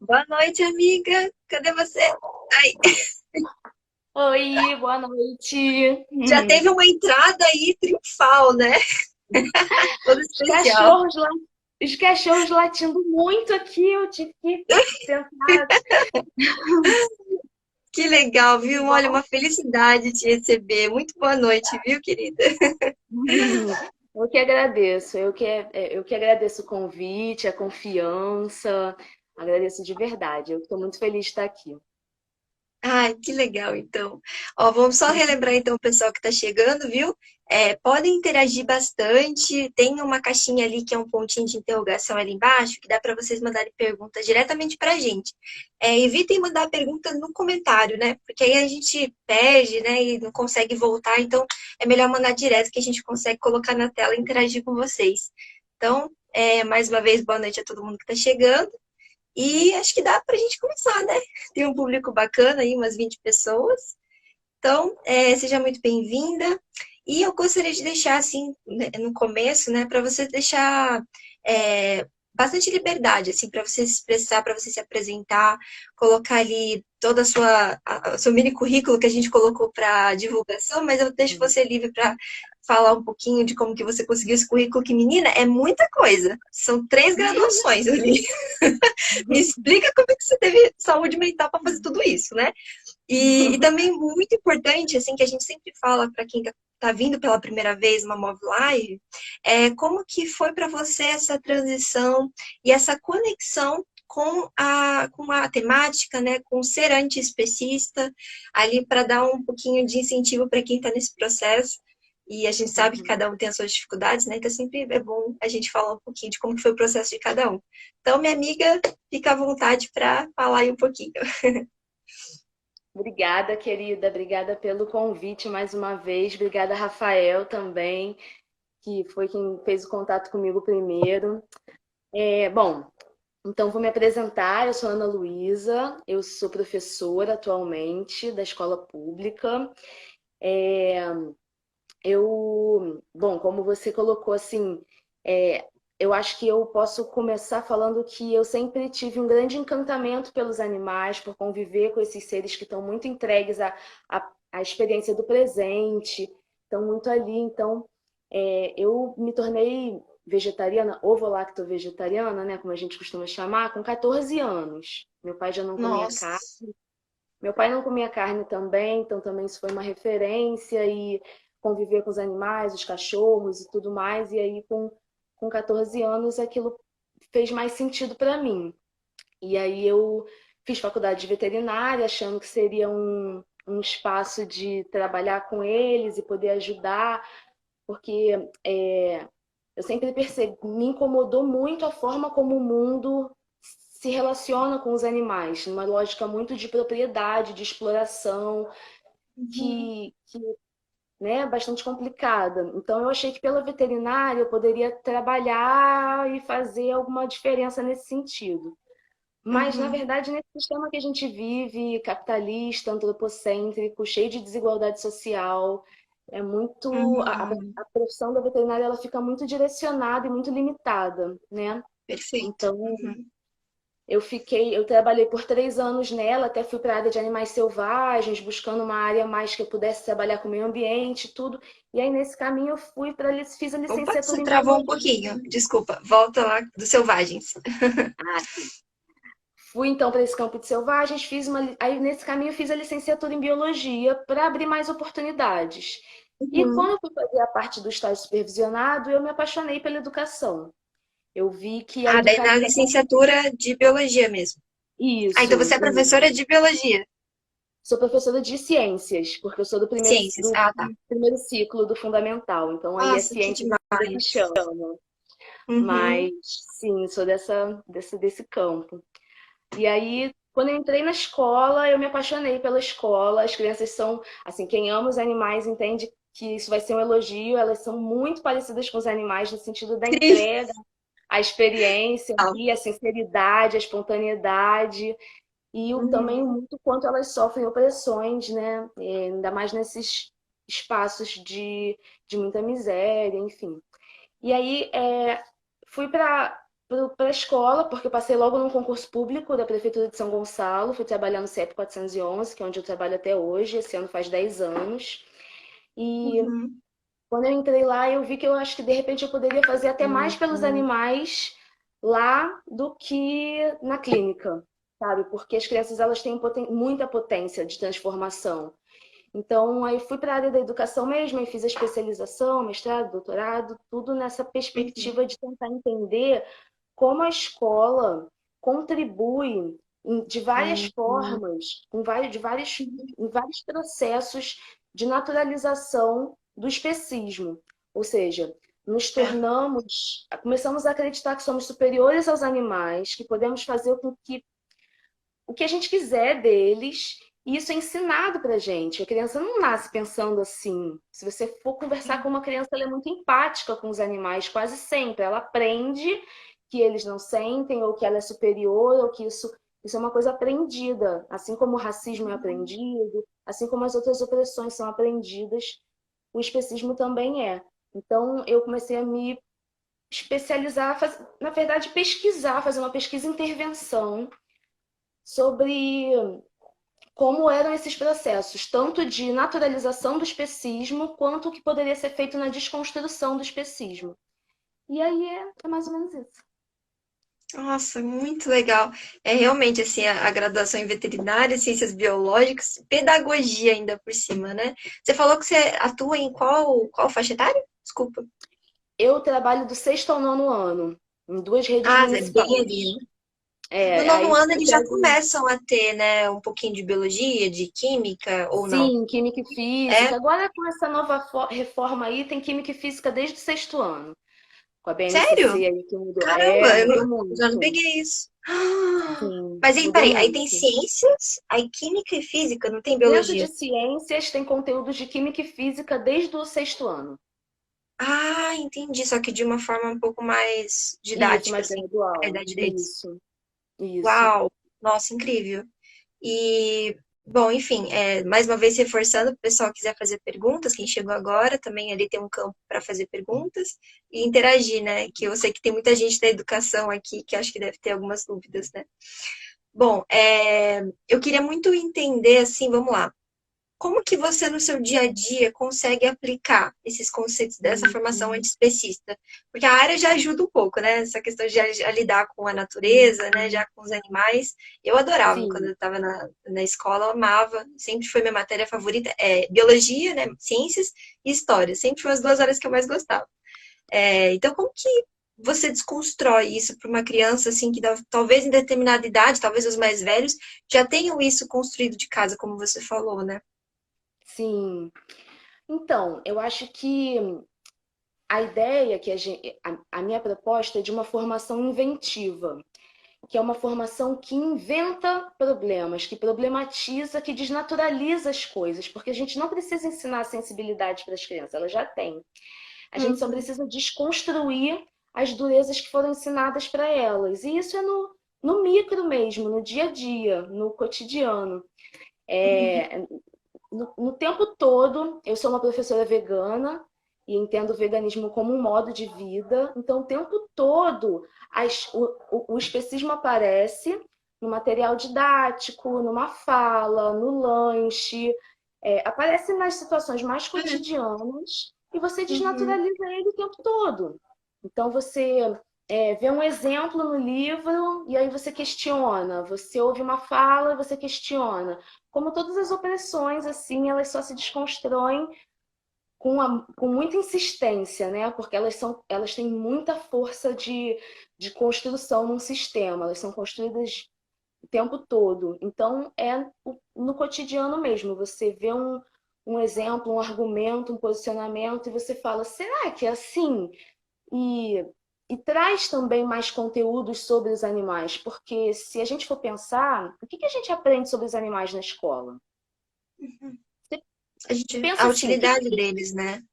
Boa noite, amiga. Cadê você? Ai, Oi, boa noite. já teve uma entrada aí triunfal, né? Toda Os especial. cachorros, lá, os cachorros latindo muito aqui, eu tive que tentar. Que legal, Tudo viu? Olha, bom? uma felicidade te receber. Muito boa noite, viu, querida? Eu que agradeço, eu que agradeço o convite, a confiança, agradeço de verdade. Eu estou muito feliz de estar aqui. Ai, que legal, então. Ó, vamos só relembrar, então, o pessoal que está chegando, viu? Podem interagir bastante. Tem uma caixinha ali que é um pontinho de interrogação ali embaixo, que dá para vocês mandarem perguntas diretamente para a gente. Evitem mandar pergunta no comentário, né? Porque aí a gente perde, né? E não consegue voltar. Então, é melhor mandar direto que a gente consegue colocar na tela e interagir com vocês. Então, mais uma vez, boa noite a todo mundo que está chegando. E acho que dá para a gente começar, né? Tem um público bacana aí, umas 20 pessoas. Então, seja muito bem-vinda. E eu gostaria de deixar, assim, né, no começo, né, para você deixar bastante liberdade, assim, para você se expressar, para você se apresentar, colocar ali toda o seu mini currículo que a gente colocou para divulgação, mas eu deixo você livre para falar um pouquinho de como que você conseguiu esse currículo, que, menina, é muita coisa. São 3 graduações ali. Me explica como é que você teve saúde mental para fazer tudo isso, né? E também muito importante, assim, que a gente sempre fala para quem está vindo pela primeira vez uma Move Live, como que foi para você essa transição e essa conexão com a temática, né, com ser anti-especista, ali para dar um pouquinho de incentivo para quem está nesse processo. E a gente sabe que Uhum. cada um tem as suas dificuldades, né? Então sempre é bom a gente falar um pouquinho de como foi o processo de cada um. Então, minha amiga, fica à vontade para falar aí um pouquinho. Obrigada, querida. Obrigada pelo convite mais uma vez. Obrigada, Rafael, também, que foi quem fez o contato comigo primeiro. Bom, então vou me apresentar. Eu sou Ana Luísa, eu sou professora atualmente da escola pública. Bom, como você colocou assim, é, eu acho que eu posso começar falando que eu sempre tive um grande encantamento pelos animais, por conviver com esses seres que estão muito entregues à experiência do presente, estão muito ali. Então, eu me tornei vegetariana, ovo-lacto-vegetariana, né, como a gente costuma chamar, com 14 anos. Meu pai já não comia carne. Nossa. Meu pai não comia carne também, então também isso foi uma referência e conviver com os animais, os cachorros e tudo mais. E aí, com 14 anos, aquilo fez mais sentido para mim. E aí eu fiz faculdade de veterinária, achando que seria um espaço de trabalhar com eles e poder ajudar, porque eu sempre percebi, me incomodou muito a forma como o mundo se relaciona com os animais, numa lógica muito de propriedade, de exploração, Uhum. que né, é bastante complicada. Então eu achei que pela veterinária eu poderia trabalhar e fazer alguma diferença nesse sentido. Mas, na Uhum. verdade, nesse sistema que a gente vive, capitalista, antropocêntrico, cheio de desigualdade social, é muito Uhum. a profissão da veterinária ela fica muito direcionada e muito limitada, né? Perfeito. Então, Uhum. eu trabalhei por 3 anos nela, até fui para a área de animais selvagens, buscando uma área mais que eu pudesse trabalhar com o meio ambiente, e tudo. E aí, nesse caminho, eu fiz a Opa, licenciatura você em travou um biologia. pouquinho. Desculpa. Volta lá dos selvagens. Ah, fui então para esse campo de selvagens, aí nesse caminho fiz a licenciatura em biologia para abrir mais oportunidades. E Uhum. quando eu fui fazer a parte do estágio supervisionado, eu me apaixonei pela educação. Eu vi que a Daí na educação. licenciatura de biologia mesmo. Então Isso, você é professora de biologia. sou professora de ciências, porque eu sou do primeiro, Ciências. do Tá. primeiro ciclo do fundamental. Então aí é Nossa, que ciências ainda que demais. chama. Uhum. Mas sim, sou desse campo. E aí, quando eu entrei na escola, eu me apaixonei pela escola. As crianças são, assim, quem ama os animais entende que isso vai ser um elogio. Elas são muito parecidas com os animais no sentido da Sim. entrega, a experiência e a sinceridade, a espontaneidade e também Uhum. muito quanto elas sofrem opressões, né? Ainda mais nesses espaços de muita miséria, enfim. E aí, fui para para a escola, porque eu passei logo num concurso público da Prefeitura de São Gonçalo, fui trabalhar no CEP 411, que é onde eu trabalho até hoje, esse ano faz 10 anos. E Uhum. quando eu entrei lá, eu vi que eu acho que de repente eu poderia fazer até mais pelos animais lá do que na clínica, sabe? Porque as crianças elas têm muita potência de transformação. Então, aí fui para a área da educação mesmo, e fiz a especialização, mestrado, doutorado, tudo nessa Uhum. perspectiva de tentar entender como a escola contribui de várias Uhum. formas, em vários processos de naturalização do especismo. Ou seja, É. começamos a acreditar que somos superiores aos animais, que podemos fazer o que a gente quiser deles, e isso é ensinado pra gente. A criança não nasce pensando assim. Se você for conversar com uma criança, ela é muito empática com os animais, quase sempre. Ela aprende que eles não sentem, ou que ela é superior, ou que isso é uma coisa aprendida. Assim como o racismo é aprendido, assim como as outras opressões são aprendidas, o especismo também é. Então, eu comecei a me especializar, na verdade, pesquisar, fazer uma pesquisa intervenção sobre como eram esses processos, tanto de naturalização do especismo, quanto o que poderia ser feito na desconstrução do especismo. E aí é mais ou menos isso. Nossa, muito legal. É realmente assim a graduação em veterinária, ciências biológicas, pedagogia ainda por cima, né? Você falou que você atua em qual faixa etária? Desculpa. Eu trabalho do sexto ao nono ano, em duas redes Ah, é bem ali, municipais. né? No nono Aí ano eu eles já pego, começam a ter, né, um pouquinho de biologia, de química, ou não? sim, química e É? física. Agora, com essa nova reforma aí, tem química e física desde o sexto ano. Com a Sério? BNCC aí que mudou. Caramba, Mudou já não muito. peguei isso. Ah, Sim, mas aí, mudou peraí, aí tem muito. ciências, aí química e física, não tem Dentro de biologia. ciências, tem conteúdos de química e física desde o sexto ano. Ah, entendi, só que de uma forma um pouco mais Isso, didática, mais assim, a gradual. idade deles. Isso, isso. Uau, nossa, incrível. E, bom, enfim, mais uma vez reforçando, o pessoal quiser fazer perguntas, quem chegou agora, também ali tem um campo para fazer perguntas e interagir, né? Que eu sei que tem muita gente da educação aqui que acho que deve ter algumas dúvidas, né? Bom, eu queria muito entender, assim, vamos lá. Como que você, no seu dia a dia, consegue aplicar esses conceitos dessa formação antiespecista? Porque a área já ajuda um pouco, né? Essa questão de lidar com a natureza, né? Já com os animais. Eu adorava quando Sim, eu estava na escola, eu amava. Sempre foi minha matéria favorita. Biologia, né? Ciências e história. Sempre foram as duas áreas que eu mais gostava. Então, como que você desconstrói isso para uma criança, assim, que talvez em determinada idade, talvez os mais velhos, já tenham isso construído de casa, como você falou, né? sim. Então, eu acho que a ideia que a minha proposta é de uma formação inventiva, que é uma formação que inventa problemas, que problematiza, que desnaturaliza as coisas, porque a gente não precisa ensinar a sensibilidade para as crianças, elas já têm. A gente só Uhum. precisa desconstruir as durezas que foram ensinadas para elas. E isso é no micro mesmo, no dia a dia, no cotidiano. Uhum. É, no tempo todo, eu sou uma professora vegana e entendo o veganismo como um modo de vida. Então, o tempo todo, o especismo aparece no material didático, numa fala, no lanche, aparece nas situações mais cotidianas e você Uhum. desnaturaliza ele o tempo todo. Então, você vê um exemplo no livro e aí você questiona, você ouve uma fala e você questiona. Como todas as opressões, assim, elas só se desconstroem com muita insistência, né? Porque elas têm muita força de construção num sistema, elas são construídas o tempo todo. Então, no cotidiano mesmo, você vê um exemplo, um argumento, um posicionamento, e você fala, será que é assim? E, e traz também mais conteúdos sobre os animais, porque se a gente for pensar, o que a gente aprende sobre os animais na escola? Você A pensa assim, utilidade deles, né?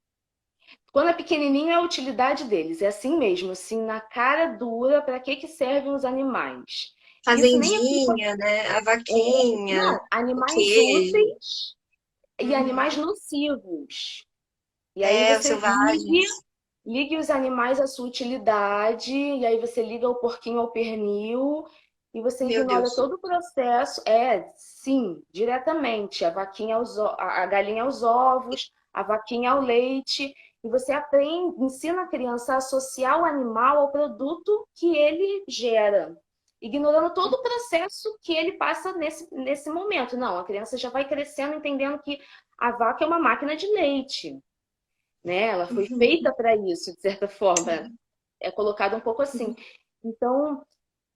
quando é pequenininho é a utilidade deles, é assim mesmo, assim, na cara dura, para que servem os animais? Isso nem é culpa, Fazendinha, né? A vaquinha, não, o animais queijo. úteis e animais Uhum. nocivos. E aí você vive Selvagens. ligue os animais à sua utilidade, e aí você liga o porquinho ao pernil, e você Meu ignora Deus. todo o processo. É, sim, diretamente. A vaquinha a galinha aos ovos, a vaquinha ao leite, e você aprende, ensina a criança a associar o animal ao produto que ele gera, ignorando todo o processo que ele passa nesse momento. Não, a criança já vai crescendo entendendo que a vaca é uma máquina de leite, né? Ela foi Uhum. feita para isso, de certa forma. É colocado um pouco assim. Então,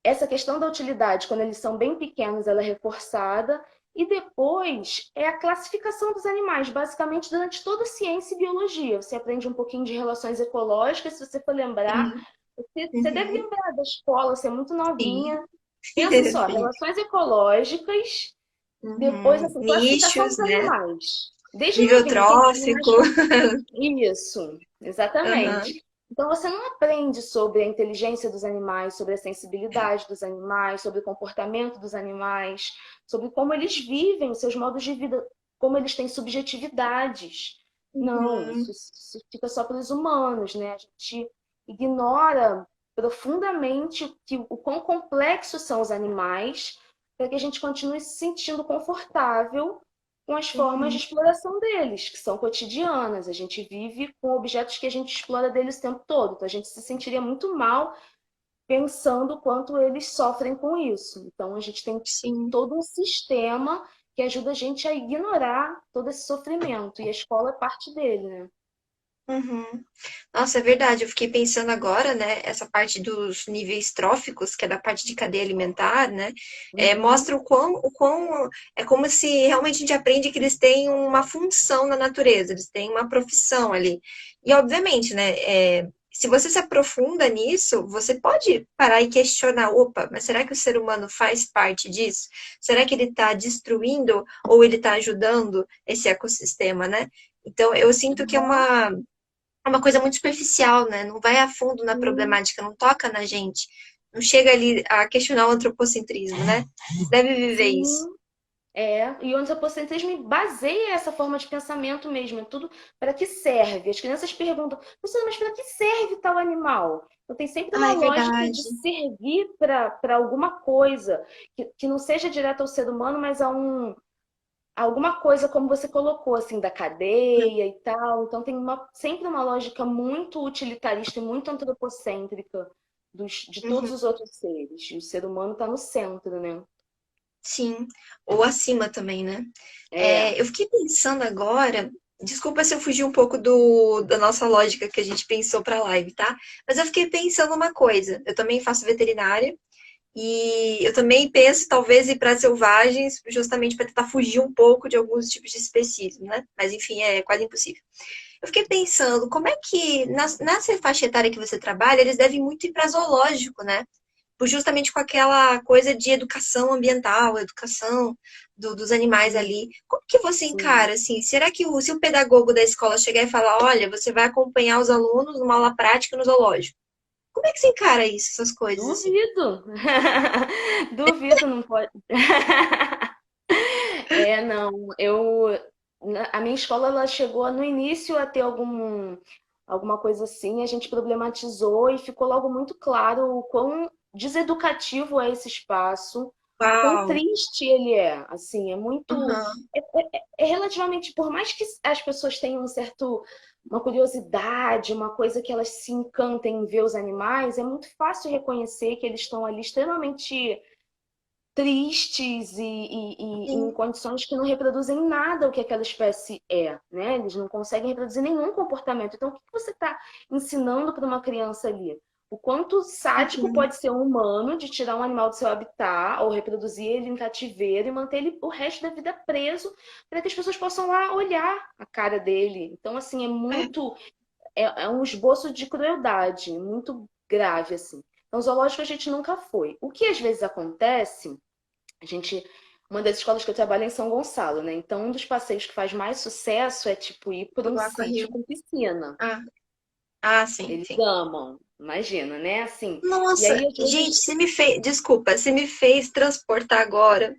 essa questão da utilidade, quando eles são bem pequenos, ela é reforçada. E depois é a classificação dos animais, basicamente durante toda a ciência e biologia. Você aprende um pouquinho de relações ecológicas, se você for lembrar. Sim. Você deve Uhum. lembrar da escola, você é muito Sim. novinha. Pensa só, Sim. relações ecológicas, depois, Uhum. assim, classificação Nichos, dos né? animais. Desde Nível novinho, tem trófico. animais com isso, Aham. exatamente. Então você não aprende sobre a inteligência dos animais, sobre a sensibilidade dos animais, sobre o comportamento dos animais, sobre como eles vivem, os seus modos de vida, como eles têm subjetividades. Não, Uhum. isso fica só para os humanos, né? A gente ignora profundamente o quão complexos são os animais para que a gente continue se sentindo confortável com as formas de Uhum. exploração deles, que são cotidianas. A gente vive com objetos que a gente explora deles o tempo todo. Então a gente se sentiria muito mal pensando o quanto eles sofrem com isso. Então a gente tem Sim. todo um sistema que ajuda a gente a ignorar todo esse sofrimento. E a escola é parte dele, né? Uhum. Nossa, é verdade. Eu fiquei pensando agora, né? Essa parte dos níveis tróficos, que é da parte de cadeia alimentar, né? Uhum. Mostra o quão é como se realmente a gente aprende que eles têm uma função na natureza, eles têm uma profissão ali. E obviamente, né? Se você se aprofunda nisso, você pode parar e questionar, opa, mas será que o ser humano faz parte disso? Será que ele está destruindo ou ele está ajudando esse ecossistema, né? Então, eu sinto que Uhum. é uma coisa muito superficial, né? Não vai a fundo na Sim. problemática, não toca na gente. Não chega ali a questionar o antropocentrismo, né? Deve viver isso. Sim. E o antropocentrismo baseia essa forma de pensamento mesmo, é tudo para que serve. As crianças perguntam, professora, mas para que serve tal animal? Então tem sempre Ah, uma é lógica de verdade. servir para alguma coisa, que não seja direto ao ser humano, mas a alguma coisa, como você colocou, assim, da cadeia e tal. Então tem sempre uma lógica muito utilitarista e muito antropocêntrica de todos Uhum, os outros seres. E o ser humano está no centro, né? sim. Ou acima também, né? É. Eu fiquei pensando agora. Desculpa se eu fugi um pouco da nossa lógica que a gente pensou para a live, tá? Mas eu fiquei pensando uma coisa. Eu também faço veterinária. E eu também penso, talvez, ir para selvagens, justamente para tentar fugir um pouco de alguns tipos de especismo, né? Mas, enfim, é quase impossível. Eu fiquei pensando, como é que, nessa faixa etária que você trabalha, eles devem muito ir para zoológico, né? Justamente com aquela coisa de educação ambiental, educação dos animais Sim, ali. Como que você sim. encara, assim? Será que se o pedagogo da escola chegar e falar, olha, você vai acompanhar os alunos numa aula prática no zoológico? Como é que você encara isso, essas coisas, assim? Duvido. Duvido, não pode. Não. A minha escola ela chegou no início a ter alguma coisa assim, a gente problematizou e ficou logo muito claro o quão deseducativo é esse espaço, o quão Uau! triste ele é. Assim, é muito. Aham. É relativamente, por mais que as pessoas tenham uma curiosidade, uma coisa que elas se encantem em ver os animais, é muito fácil reconhecer que eles estão ali extremamente tristes e em Sim. condições que não reproduzem nada o que aquela espécie é, né? Eles não conseguem reproduzir nenhum comportamento. Então, o que você está ensinando para uma criança ali? O quanto sádico Uhum. pode ser um humano de tirar um animal do seu habitat ou reproduzir ele em cativeiro e manter ele o resto da vida preso para que as pessoas possam lá olhar a cara dele. Então, assim, É, é um esboço de crueldade muito grave, assim. Então, zoológico a gente nunca foi. O que às vezes acontece a gente, uma das escolas que eu trabalho é em São Gonçalo, né? Então, um dos passeios que faz mais sucesso é tipo ir para um do sítio Aquarrio. com piscina. Ah, ah, sim, Eles sim. amam, imagina, né? Assim. E Nossa, aí, às gente, vezes, você me fez, desculpa, você me fez transportar agora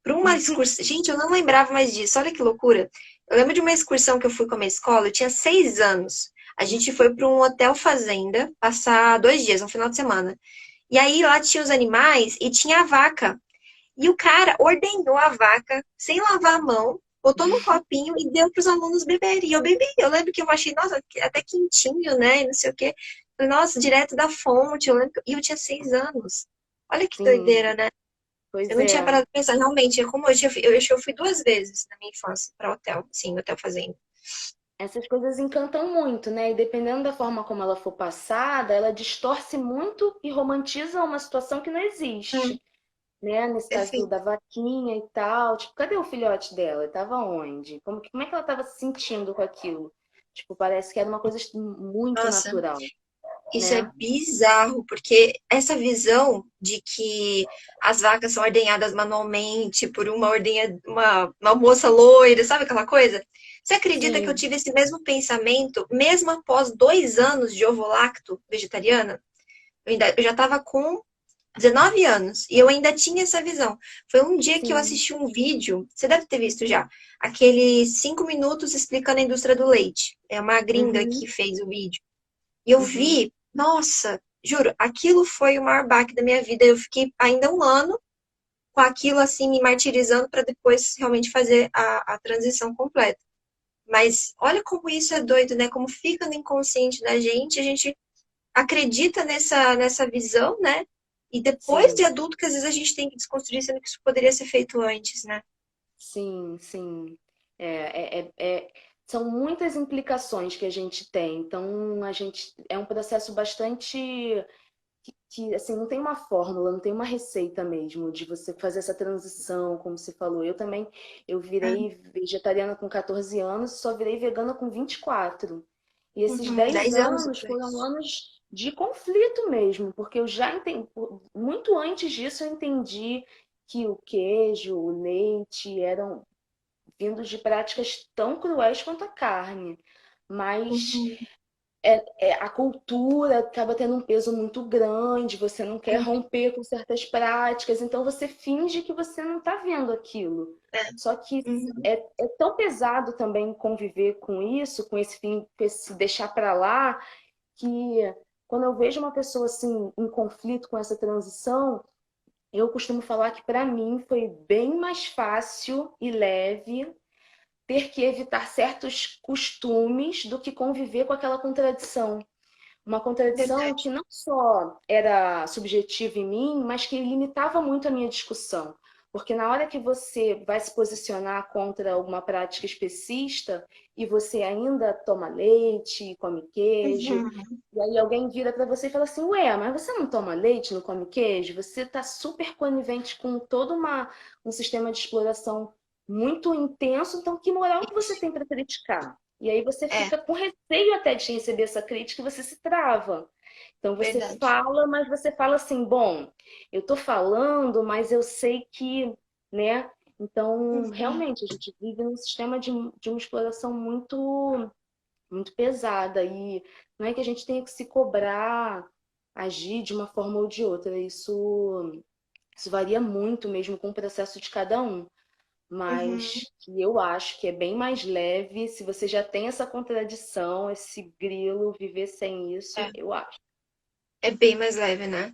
para uma excursão. Gente, eu não lembrava mais disso. Olha que loucura. Eu lembro de uma excursão que eu fui com a minha escola, eu tinha 6 anos. A gente foi para um hotel fazenda passar 2 dias, um final de semana. E aí lá tinha os animais e tinha a vaca. E o cara ordenou a vaca sem lavar a mão, botou num copinho e deu para os alunos beberem. E eu bebi. Eu lembro que eu achei, nossa, até quentinho, né? E não sei o quê. Falei, nossa, direto da fonte. Eu lembro e eu tinha 6 anos. Olha que Sim, doideira, né? Eu pois não tinha é. parado pra pensar. Realmente, é como eu fui 2 vezes na minha infância para hotel, sim, hotel fazenda. Essas coisas encantam muito, né? E dependendo da forma como ela for passada, ela distorce muito e romantiza uma situação que não Hum, existe, né? Nesse caso da perfeito. vaquinha e tal. Tipo, cadê o filhote dela? Ele tava onde? Como é que ela tava se sentindo com aquilo? Tipo, parece que era uma coisa muito Nossa. natural, Isso é né? bizarro, porque essa visão de que as vacas são ordenhadas manualmente por uma moça loira, sabe aquela coisa? Você acredita que eu Sim. tive esse mesmo pensamento, mesmo após 2 anos de ovo lacto vegetariana? Eu já estava com 19 anos e eu ainda tinha essa visão. Foi um dia que eu Sim. assisti um vídeo, você deve ter visto já, aquele 5 minutos explicando a indústria do leite. É uma gringa Uhum, que fez o vídeo. E eu uhum. vi, nossa, juro, aquilo foi o maior baque da minha vida. Eu fiquei ainda um ano com aquilo assim, me martirizando para depois realmente fazer a transição completa. Mas olha como isso é doido, né? Como fica no inconsciente da gente, a gente acredita nessa visão, né? E depois de Sim. adulto, que às vezes a gente tem que desconstruir, sendo que isso poderia ser feito antes, né? Sim, sim. São muitas implicações que a gente tem. Então, a gente é um processo bastante que assim, não tem uma fórmula, não tem uma receita mesmo de você fazer essa transição, como você falou. Eu também, eu virei vegetariana com 14 anos, só virei vegana com 24. E esses Uhum, 10 10 anos anos foram depois. anos de conflito mesmo, porque eu já entendi, muito antes disso eu entendi que o queijo, o leite eram vindos de práticas tão cruéis quanto a carne. Mas Uhum, a cultura acaba tendo um peso muito grande, você não quer uhum, romper com certas práticas, então você finge que você não está vendo aquilo. Só que uhum. é tão pesado também conviver com isso, com esse fim, com esse deixar para lá, que quando eu vejo uma pessoa assim em conflito com essa transição, eu costumo falar que para mim foi bem mais fácil e leve ter que evitar certos costumes do que conviver com aquela contradição. Uma contradição Verdade. que não só era subjetiva em mim, mas que limitava muito a minha discussão. Porque na hora que você vai se posicionar contra alguma prática especista e você ainda toma leite, come queijo, Uhum. e aí alguém vira para você e fala assim: Ué, mas você não toma leite, não come queijo? Você está super conivente com todo um sistema de exploração muito intenso, então que moral que você tem para criticar? E aí você É, fica com receio até de receber essa crítica e você se trava. Então você verdade. fala, mas você fala assim, bom, eu tô falando, mas eu sei que, né? Então, Uhum. realmente, a gente vive num sistema de uma exploração muito, muito pesada. E não é que a gente tenha que se cobrar, agir de uma forma ou de outra. Isso varia muito mesmo com o processo de cada um, Uhum. mas que eu acho que é bem mais leve se você já tem essa contradição, esse grilo, viver sem isso, É, eu acho. é bem mais leve, né?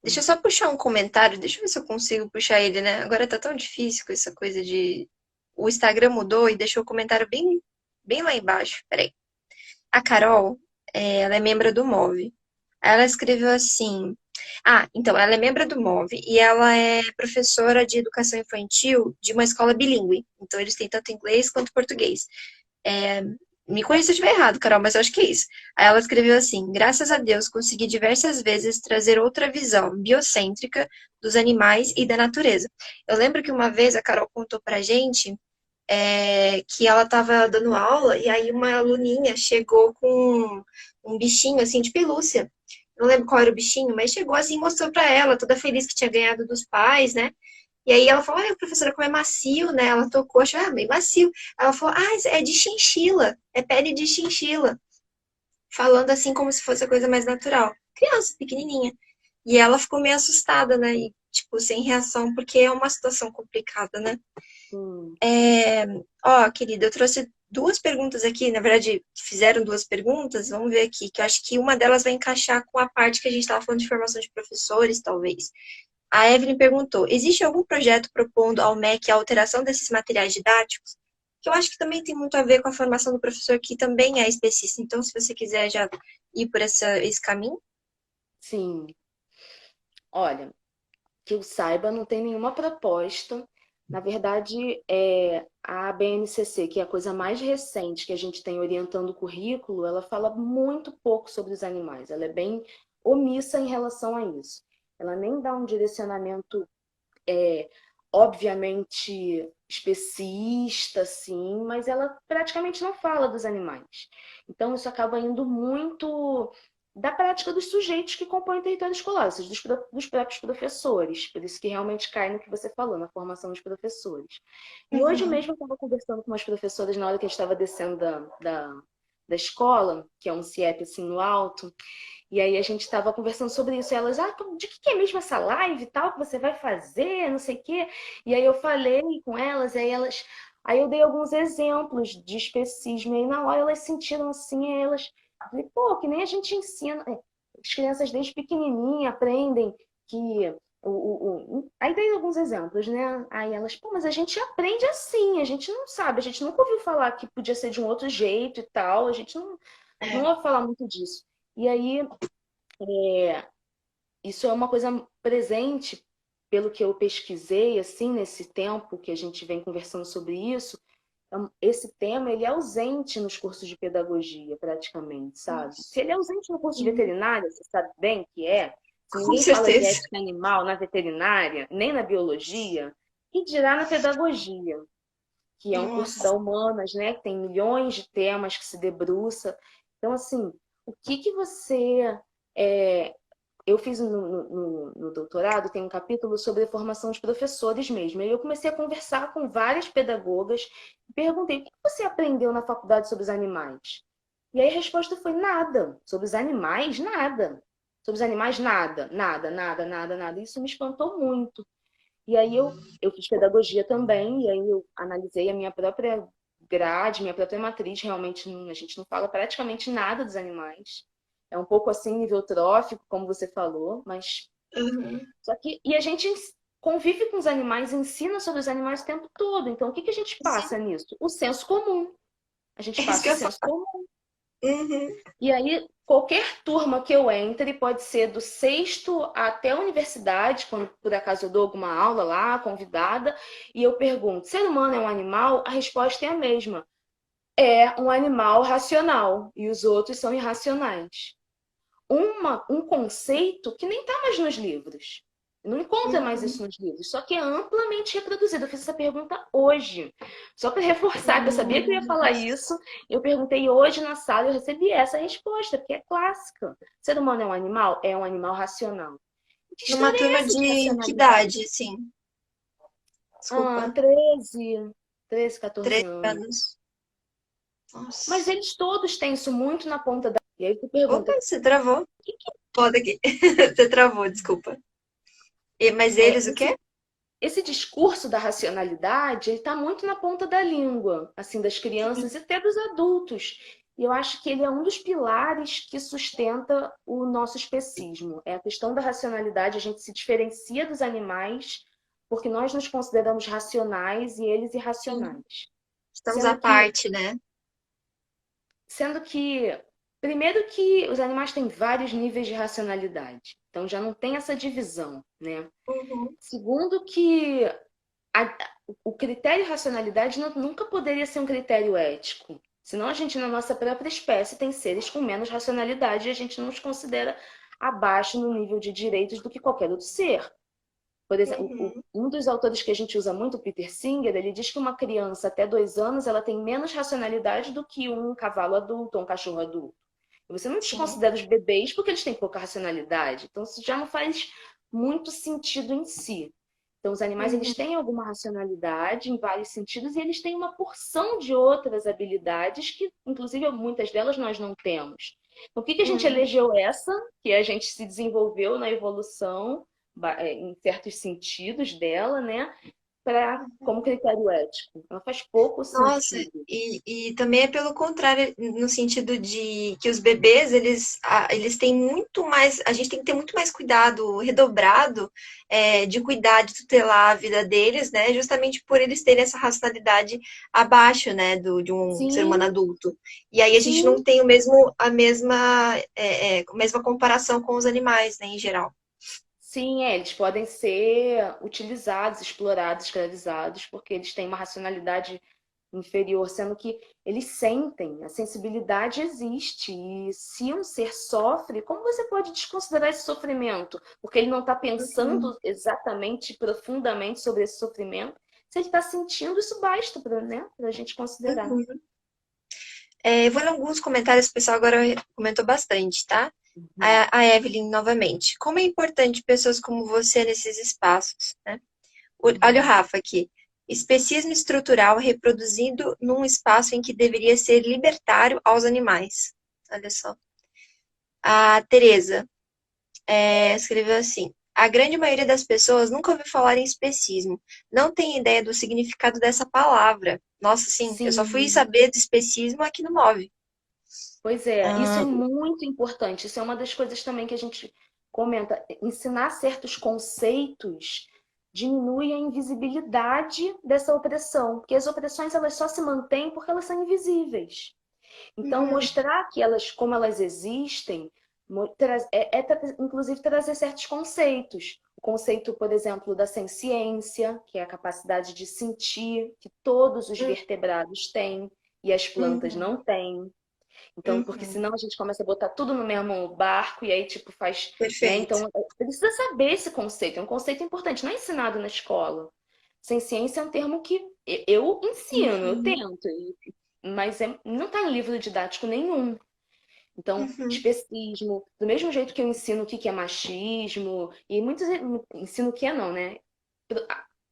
Deixa eu só puxar um comentário, deixa eu ver se eu consigo puxar ele, né? Agora tá tão difícil com essa coisa de. O Instagram mudou e deixou o comentário bem lá embaixo. Peraí. A Carol, ela é membro do MOVE. Aí ela escreveu assim. Ah, então, ela é membro do MOVE e ela é professora de educação infantil de uma escola bilíngue. Então, eles têm tanto inglês quanto português. Me corrija se eu estiver errado, Carol, mas eu acho que é isso. Aí ela escreveu assim: graças a Deus consegui diversas vezes trazer outra visão biocêntrica dos animais e da natureza. Eu lembro que uma vez a Carol contou pra gente que ela estava dando aula e aí uma aluninha chegou com um bichinho assim de pelúcia. Não lembro qual era o bichinho, mas chegou assim e mostrou pra ela, toda feliz que tinha ganhado dos pais, né? E aí ela falou, olha, professora, como é macio, né? Ela tocou, achou, bem macio. Ela falou, é de chinchila, é pele de chinchila. Falando assim como se fosse a coisa mais natural. Criança, pequenininha. E ela ficou meio assustada, né? E, tipo, sem reação, porque é uma situação complicada, né? Hum, É, ó, querida, eu trouxe duas perguntas aqui, na verdade, fizeram duas perguntas, vamos ver aqui, que eu acho que uma delas vai encaixar com a parte que a gente estava falando de formação de professores, talvez. A Evelyn perguntou: existe algum projeto propondo ao MEC a alteração desses materiais didáticos? Que eu acho que também tem muito a ver com a formação do professor, que também é específica. Então, se você quiser já ir por esse caminho. Sim, olha, que eu saiba, não tem nenhuma proposta. Na verdade, a BNCC, que é a coisa mais recente que a gente tem orientando o currículo, ela fala muito pouco sobre os animais. Ela é bem omissa em relação a isso. Ela nem dá um direcionamento, obviamente, especista, sim, mas ela praticamente não fala dos animais. Então, isso acaba indo muito da prática dos sujeitos que compõem o território escolar, ou seja, dos próprios professores. Por isso que realmente cai no que você falou, na formação dos professores. E hoje Uhum. mesmo eu estava conversando com umas professoras na hora que a gente estava descendo da escola, que é um CIEP assim no alto, e aí a gente estava conversando sobre isso. E elas, de que é mesmo essa live e tal que você vai fazer, não sei o quê. E aí eu falei com elas, aí eu dei alguns exemplos de especismo. E aí na hora elas sentiram assim, aí elas, eu falei, pô, que nem a gente ensina. As crianças desde pequenininha aprendem que Aí dei alguns exemplos, né? Aí elas, pô, mas a gente aprende assim, a gente não sabe, a gente nunca ouviu falar que podia ser de um outro jeito e tal, a gente não É. ouve falar muito disso. E aí isso é uma coisa presente, pelo que eu pesquisei, assim, nesse tempo que a gente vem conversando sobre isso, esse tema ele é ausente nos cursos de pedagogia, praticamente, sabe? Se ele é ausente no curso de Sim, veterinária, você sabe bem que é. Se com ninguém fala de certeza. ética animal na veterinária, nem na biologia, que dirá na pedagogia, que é um curso da Nossa. Humanas, né? Que tem milhões de temas que se debruça. Então, assim, o que que você é, eu fiz no doutorado, tem um capítulo sobre a formação de professores mesmo. E eu comecei a conversar com várias pedagogas e perguntei: o que você aprendeu na faculdade sobre os animais? E aí a resposta foi: nada. Sobre os animais, nada. Sobre os animais, nada. Nada, nada, nada, nada. Isso me espantou muito. E aí eu fiz pedagogia também, e aí eu analisei a minha própria grade, minha própria matriz. Realmente, a gente não fala praticamente nada dos animais. É um pouco assim, nível trófico, como você falou, mas. Uhum. Só que. E a gente convive com os animais, ensina sobre os animais o tempo todo. Então, o que que a gente Sim, passa nisso? O senso comum. A é gente isso que passa o eu ia senso falar. comum. Uhum. E aí, qualquer turma que eu entre, pode ser do sexto até a universidade, quando por acaso eu dou alguma aula lá, convidada, e eu pergunto: ser humano é um animal? A resposta é a mesma. É um animal racional e os outros são irracionais. Um conceito que nem está mais nos livros. Não encontra mais Uhum. isso nos livros, só que é amplamente reproduzido. Eu fiz essa pergunta hoje, só para reforçar, que eu sabia que eu ia falar Nossa. isso. Eu perguntei hoje na sala e eu recebi essa resposta, porque é clássica. O ser humano é um animal? É um animal racional. Que Numa história é turma essa de de que racionalidade? idade, sim? Ah, Desculpa. 13, 14 13 anos. anos. Mas Nossa. eles todos têm isso muito na ponta da. E aí tu pergunta, Opa, você travou. Pode aqui. Você travou, desculpa. Mas é, eles o quê? esse discurso da racionalidade, ele está muito na ponta da língua, assim, das crianças e até dos adultos. E eu acho que ele é um dos pilares que sustenta o nosso especismo. É a questão da racionalidade, a gente se diferencia dos animais porque nós nos consideramos racionais e eles Sim. irracionais. Estamos à Sendo que, parte, né? sendo que, primeiro que os animais têm vários níveis de racionalidade. Então já não tem essa divisão, né? Uhum. Segundo que a- o critério racionalidade nunca poderia ser um critério ético. Senão a gente, na nossa própria espécie, tem seres com menos racionalidade e a gente não os considera abaixo no nível de direitos do que qualquer outro ser. Por exemplo, Uhum. um dos autores que a gente usa muito, o Peter Singer, ele diz que uma criança até 2 anos ela tem menos racionalidade do que um cavalo adulto ou um cachorro adulto. E você não Sim. desconsidera os bebês porque eles têm pouca racionalidade. Então, isso já não faz muito sentido em si. Então, os animais eles Uhum. têm alguma racionalidade em vários sentidos e eles têm uma porção de outras habilidades que, inclusive, muitas delas nós não temos. Então, o que que a gente Uhum. elegeu essa, que a gente se desenvolveu na evolução, em certos sentidos dela, né? como critério ético. Ela faz pouco Nossa, sentido. e também é pelo contrário, no sentido de que os bebês, eles têm muito mais, a gente tem que ter muito mais cuidado, redobrado, de cuidar, de tutelar a vida deles, né? Justamente por eles terem essa racionalidade abaixo, né, de um ser humano Sim, adulto. E aí a gente não sim, tem a mesma comparação com os animais, né, em geral. sim, eles podem ser utilizados, explorados, escravizados, porque eles têm uma racionalidade inferior, sendo que eles sentem, a sensibilidade existe. E se um ser sofre, como você pode desconsiderar esse sofrimento? Porque ele não está Uhum. pensando exatamente, profundamente sobre esse sofrimento. Se ele está sentindo, isso basta para, né, a gente considerar. Uhum. Eu vou ler alguns comentários, o pessoal agora comentou bastante, tá? Uhum. A Evelyn, novamente. Como é importante pessoas como você nesses espaços, né? Olha o Uhum. Rafa aqui. Especismo estrutural reproduzido num espaço em que deveria ser libertário aos animais. Olha só. A Tereza escreveu assim. A grande maioria das pessoas nunca ouviu falar em especismo. Não tem ideia do significado dessa palavra. Nossa, sim, eu só fui Sim, saber do especismo aqui no Move. pois é, isso é Ah, muito importante. Isso é uma das coisas também que a gente comenta. Ensinar certos conceitos diminui a invisibilidade dessa opressão, porque as opressões elas só se mantêm porque elas são invisíveis. Então, uhum, mostrar que elas, como elas existem, inclusive trazer certos conceitos. O conceito, por exemplo, da senciência, que é a capacidade de sentir, que todos os vertebrados têm e as plantas uhum, não têm. Então, porque uhum. senão a gente começa a botar tudo no mesmo barco e aí, tipo, faz, né? Perfeito. Então, precisa saber esse conceito. É um conceito importante, não é ensinado na escola. Sem ciência é um termo que eu ensino, eu Uhum, tento, mas não está em livro didático nenhum. Então, uhum. especismo, do mesmo jeito que eu ensino o que é machismo, e muitos ensino o que é não, né?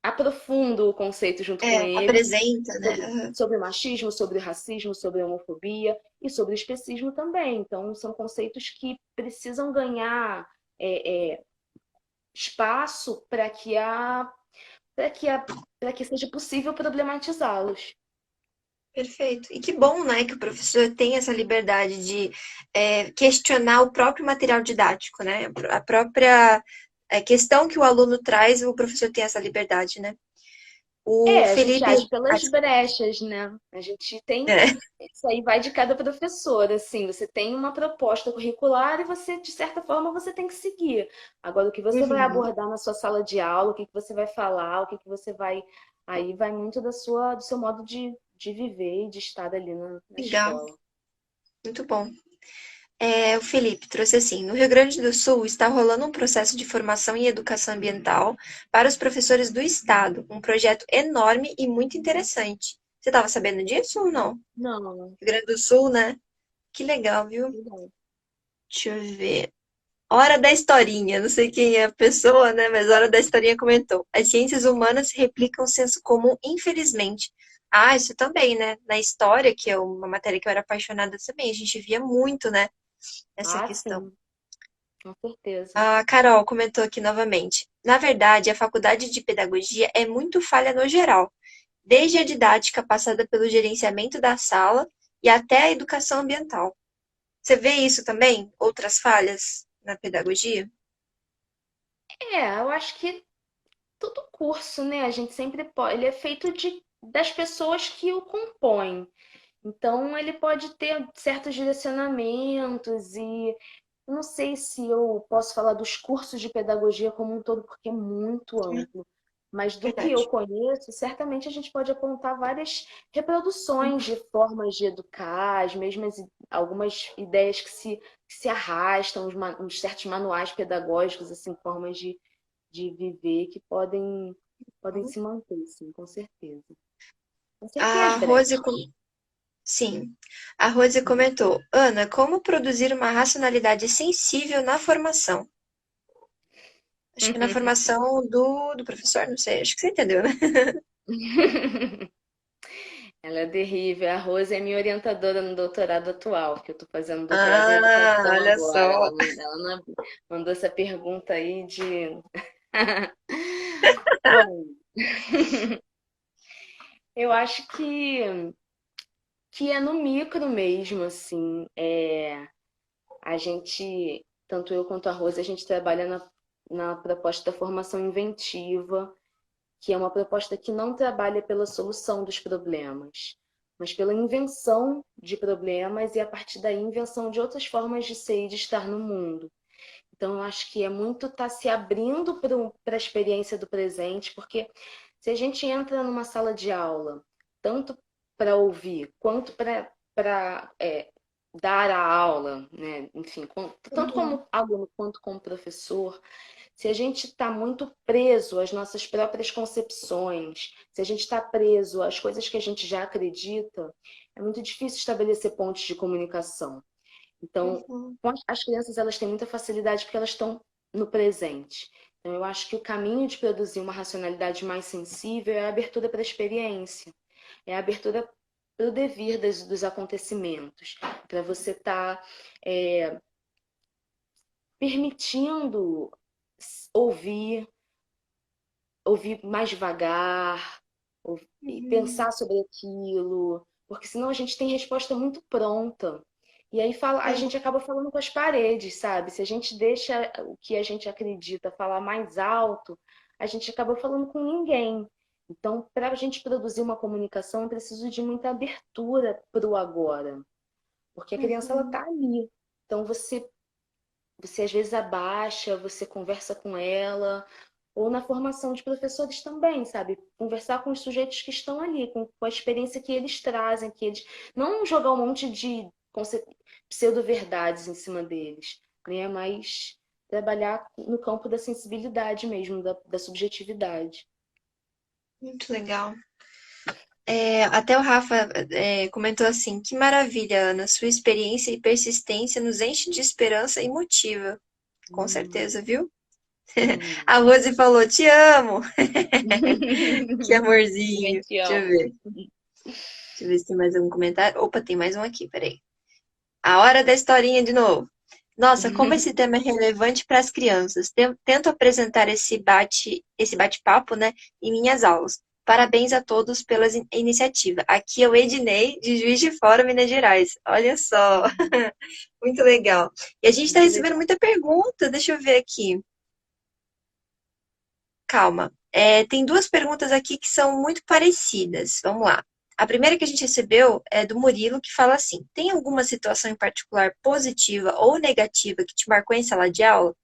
Aprofundo o conceito junto com eles Apresenta, né? Aham. sobre o machismo, sobre o racismo, sobre a homofobia e sobre o especismo também. Então, são conceitos que precisam ganhar espaço para que seja possível problematizá-los. Perfeito. E que bom, né, que o professor tem essa liberdade de questionar o próprio material didático, né? A própria questão que o aluno traz, o professor tem essa liberdade, né? O A gente Felipe. age Ah, pelas desculpa. brechas, né? A gente tem. É. Isso aí vai de cada professor, assim. Você tem uma proposta curricular e você, de certa forma, você tem que seguir. Agora, o que você vai Uhum. abordar na sua sala de aula, o que que você vai falar, o que que você vai. Aí vai muito do seu modo de viver e de estar ali na Legal, escola. muito bom. O Felipe trouxe assim: no Rio Grande do Sul está rolando um processo de formação em educação ambiental para os professores do estado, um projeto enorme e muito interessante. Você estava sabendo disso ou não? Não, Rio Grande do Sul, né? Que legal, viu? não. Deixa eu ver. Hora da historinha, não sei quem é a pessoa, né? Mas Hora da historinha comentou. As ciências humanas replicam o senso comum, infelizmente. Ah, isso também, né? Na história, que é uma matéria que eu era apaixonada também, a gente via muito, né? Essa Ah, questão. sim, com certeza. A Carol comentou aqui novamente. Na verdade, a faculdade de pedagogia é muito falha no geral, desde a didática passada pelo gerenciamento da sala e até a educação ambiental. Você vê isso também? Outras falhas na pedagogia? Eu acho que todo curso, né? A gente sempre pode. Ele é feito das pessoas que o compõem. Então, ele pode ter certos direcionamentos e eu não sei se eu posso falar dos cursos de pedagogia como um todo, porque é muito amplo. Mas do que eu Verdade. conheço, certamente a gente pode apontar várias reproduções de formas de educar, as mesmas algumas ideias que se arrastam, uns certos manuais pedagógicos, assim, formas de viver que podem se manter, sim, com certeza. Mas sempre tem as A Rose, brechas. sim. A Rose comentou: Ana, como produzir uma racionalidade sensível na formação? Acho que na formação do professor, não sei, acho que você entendeu, né? Ela é terrível. A Rose é minha orientadora no doutorado atual, que eu estou fazendo doutorado em Ah, educação olha agora. só. Mandou essa pergunta aí de. Bom, eu acho que é no micro mesmo, assim. A gente, tanto eu quanto a Rose, a gente trabalha na proposta da formação inventiva, que é uma proposta que não trabalha pela solução dos problemas, mas pela invenção de problemas e, a partir daí, invenção de outras formas de ser e de estar no mundo. Então, eu acho que é muito estar se abrindo para a experiência do presente, porque se a gente entra numa sala de aula, tanto para ouvir quanto para dar a aula, né? Enfim, tanto Uhum. como aluno quanto como professor, se a gente está muito preso às nossas próprias concepções, se a gente está preso às coisas que a gente já acredita, é muito difícil estabelecer pontos de comunicação. Então, Uhum. as crianças elas têm muita facilidade porque elas estão no presente. Então, eu acho que o caminho de produzir uma racionalidade mais sensível é a abertura para a experiência, é a abertura para o devir dos acontecimentos, para você estar permitindo ouvir, ouvir mais devagar, e Uhum. pensar sobre aquilo, porque senão a gente tem resposta muito pronta. E aí a Sim. gente acaba falando com as paredes, sabe? Se a gente deixa o que a gente acredita falar mais alto, a gente acaba falando com ninguém. Então, para a gente produzir uma comunicação, é preciso de muita abertura para o agora, porque a criança ela Uhum. está ali. Então, você às vezes abaixa, você conversa com ela, ou na formação de professores também, sabe? Conversar com os sujeitos que estão ali, com a experiência que eles trazem, que eles não jogar um monte de pseudo-verdades em cima deles, né? Mas trabalhar no campo da sensibilidade mesmo, da subjetividade. Muito legal. Até o Rafa comentou assim: que maravilha, Ana, sua experiência e persistência nos enche de esperança e motiva. Com Hum, certeza, viu? hum. A Rose falou: te amo. Que Também amorzinho. te Deixa eu amo. ver. Deixa eu ver se tem mais algum comentário. Opa, tem mais um aqui, peraí. A hora da historinha de novo. Nossa, como esse tema é relevante para as crianças. Tento apresentar esse bate-papo, né, em minhas aulas. Parabéns a todos pela iniciativa. Aqui é o Ednei, de Juiz de Fora, Minas Gerais. Olha só, muito legal. E a gente está Muito recebendo legal. muita pergunta. Deixa eu ver aqui. Calma. Tem duas perguntas aqui que são muito parecidas. Vamos lá. A primeira que a gente recebeu é do Murilo, que fala assim: tem alguma situação em particular positiva ou negativa que te marcou em sala de aula?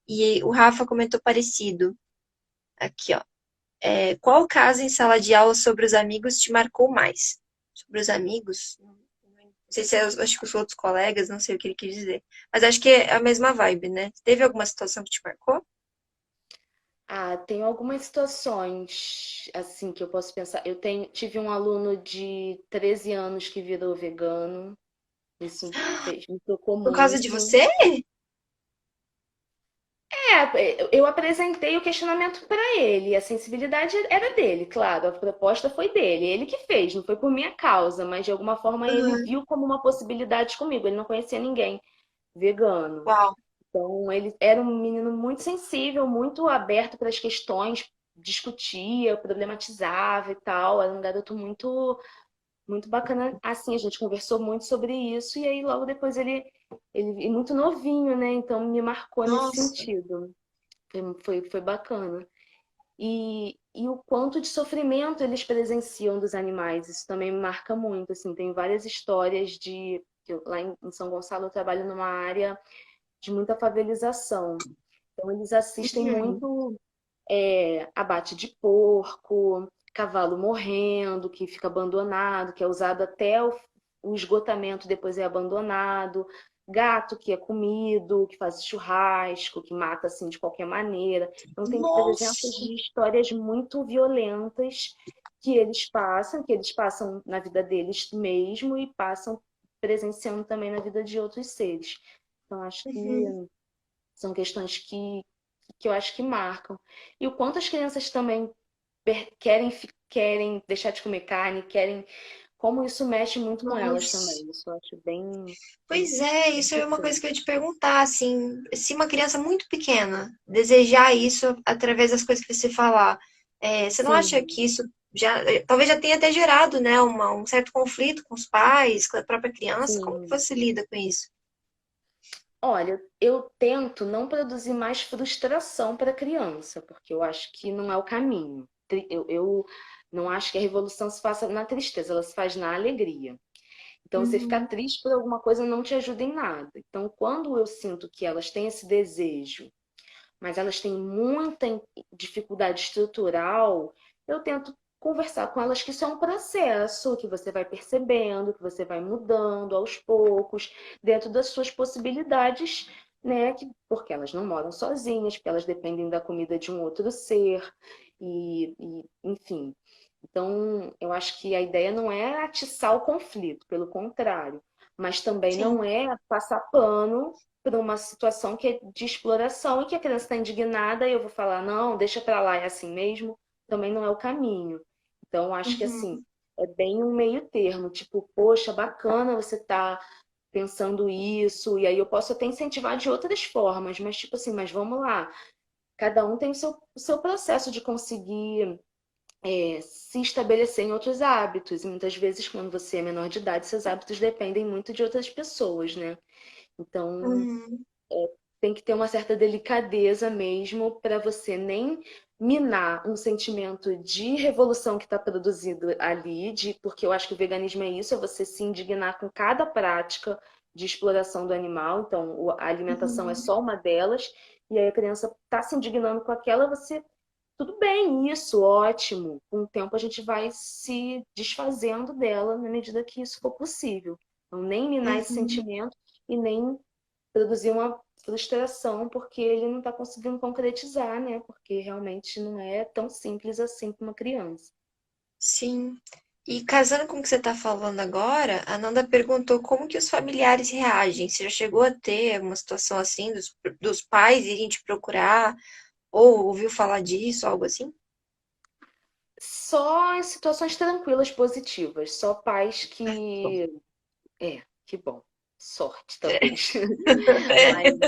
E o Rafa comentou parecido. Aqui, ó. Qual caso em sala de aula sobre os amigos te marcou mais? Sobre os amigos? Não sei se acho que os outros colegas, não sei o que ele quis dizer. Mas acho que é a mesma vibe, né? Teve alguma situação que te marcou? Ah, tem algumas situações assim que eu posso pensar. Tive um aluno de 13 anos que virou vegano. Isso me tocou Por causa de muito. você? Eu apresentei o questionamento para ele. A sensibilidade era dele, claro. A proposta foi dele. Ele que fez, não foi por minha causa, mas de alguma forma ele Uhum. viu como uma possibilidade comigo. Ele não conhecia ninguém vegano. Uau. Então, ele era um menino muito sensível, muito aberto para as questões, discutia, problematizava e tal. Era um garoto muito bacana. Assim, a gente conversou muito sobre isso, e aí logo depois ele é muito novinho, né? Então me marcou nesse Nossa. sentido. Foi bacana. E o quanto de sofrimento eles presenciam dos animais, isso também me marca muito. Assim, tem várias histórias lá em São Gonçalo eu trabalho numa área de muita favelização. Então, eles assistem Uhum. muito abate de porco, cavalo morrendo, que fica abandonado, que é usado até o esgotamento, depois é abandonado, gato que é comido, que faz churrasco, que mata assim de qualquer maneira. Então, tem presenças Nossa. de histórias muito violentas que eles passam na vida deles mesmo e passam presenciando também na vida de outros seres. Então, acho que Uhum. são questões que eu acho que marcam. E o quanto as crianças também querem deixar de comer carne, querem. Como isso mexe muito com elas Nossa. também. Isso eu acho bem, Pois é, bem isso é uma coisa chocante. que eu ia te perguntar, assim, se uma criança muito pequena desejar isso através das coisas que você falar, você não acha Sim. que isso talvez já tenha até gerado, né, um certo conflito com os pais, com a própria criança. Como que Sim. você lida com isso? Olha, eu tento não produzir mais frustração para a criança, porque eu acho que não é o caminho. Eu não acho que a revolução se faça na tristeza, ela se faz na alegria. Então, você ficar Uhum, triste por alguma coisa não te ajuda em nada. Então, quando eu sinto que elas têm esse desejo, mas elas têm muita dificuldade estrutural, eu tento conversar com elas que isso é um processo, que você vai percebendo, que você vai mudando aos poucos, dentro das suas possibilidades, né? Porque elas não moram sozinhas, porque elas dependem da comida de um outro ser, enfim. Então, eu acho que a ideia não é atiçar o conflito, pelo contrário, mas também sim. não é passar pano para uma situação que é de exploração e que a criança está indignada e eu vou falar, não, deixa para lá, é assim mesmo, também não é o caminho. Então, acho que assim, Uhum, é bem um meio termo, tipo, poxa, bacana você tá pensando isso, e aí eu posso até incentivar de outras formas, mas tipo assim, mas vamos lá, cada um tem o seu processo de conseguir se estabelecer em outros hábitos, e muitas vezes, quando você é menor de idade, seus hábitos dependem muito de outras pessoas, né? Então, uhum, tem que ter uma certa delicadeza mesmo para você nem minar um sentimento de revolução que está produzido ali, porque eu acho que o veganismo é isso, é você se indignar com cada prática de exploração do animal. Então, a alimentação é uhum. só uma delas, e aí a criança está se indignando com aquela, você. Tudo bem, isso, ótimo. Com o tempo a gente vai se desfazendo dela na medida que isso for possível. Então, nem minar esse Uhum. sentimento e nem produzir uma frustração porque ele não está conseguindo concretizar, né? Porque realmente não é tão simples assim para uma criança. Sim. E casando com o que você está falando agora, a Nanda perguntou como que os familiares reagem. Você já chegou a ter uma situação assim, dos pais irem te procurar, ou ouviu falar disso, algo assim? Só em situações tranquilas, positivas. Só pais Ah, bom. que. É, que bom. Sorte, talvez. Mas.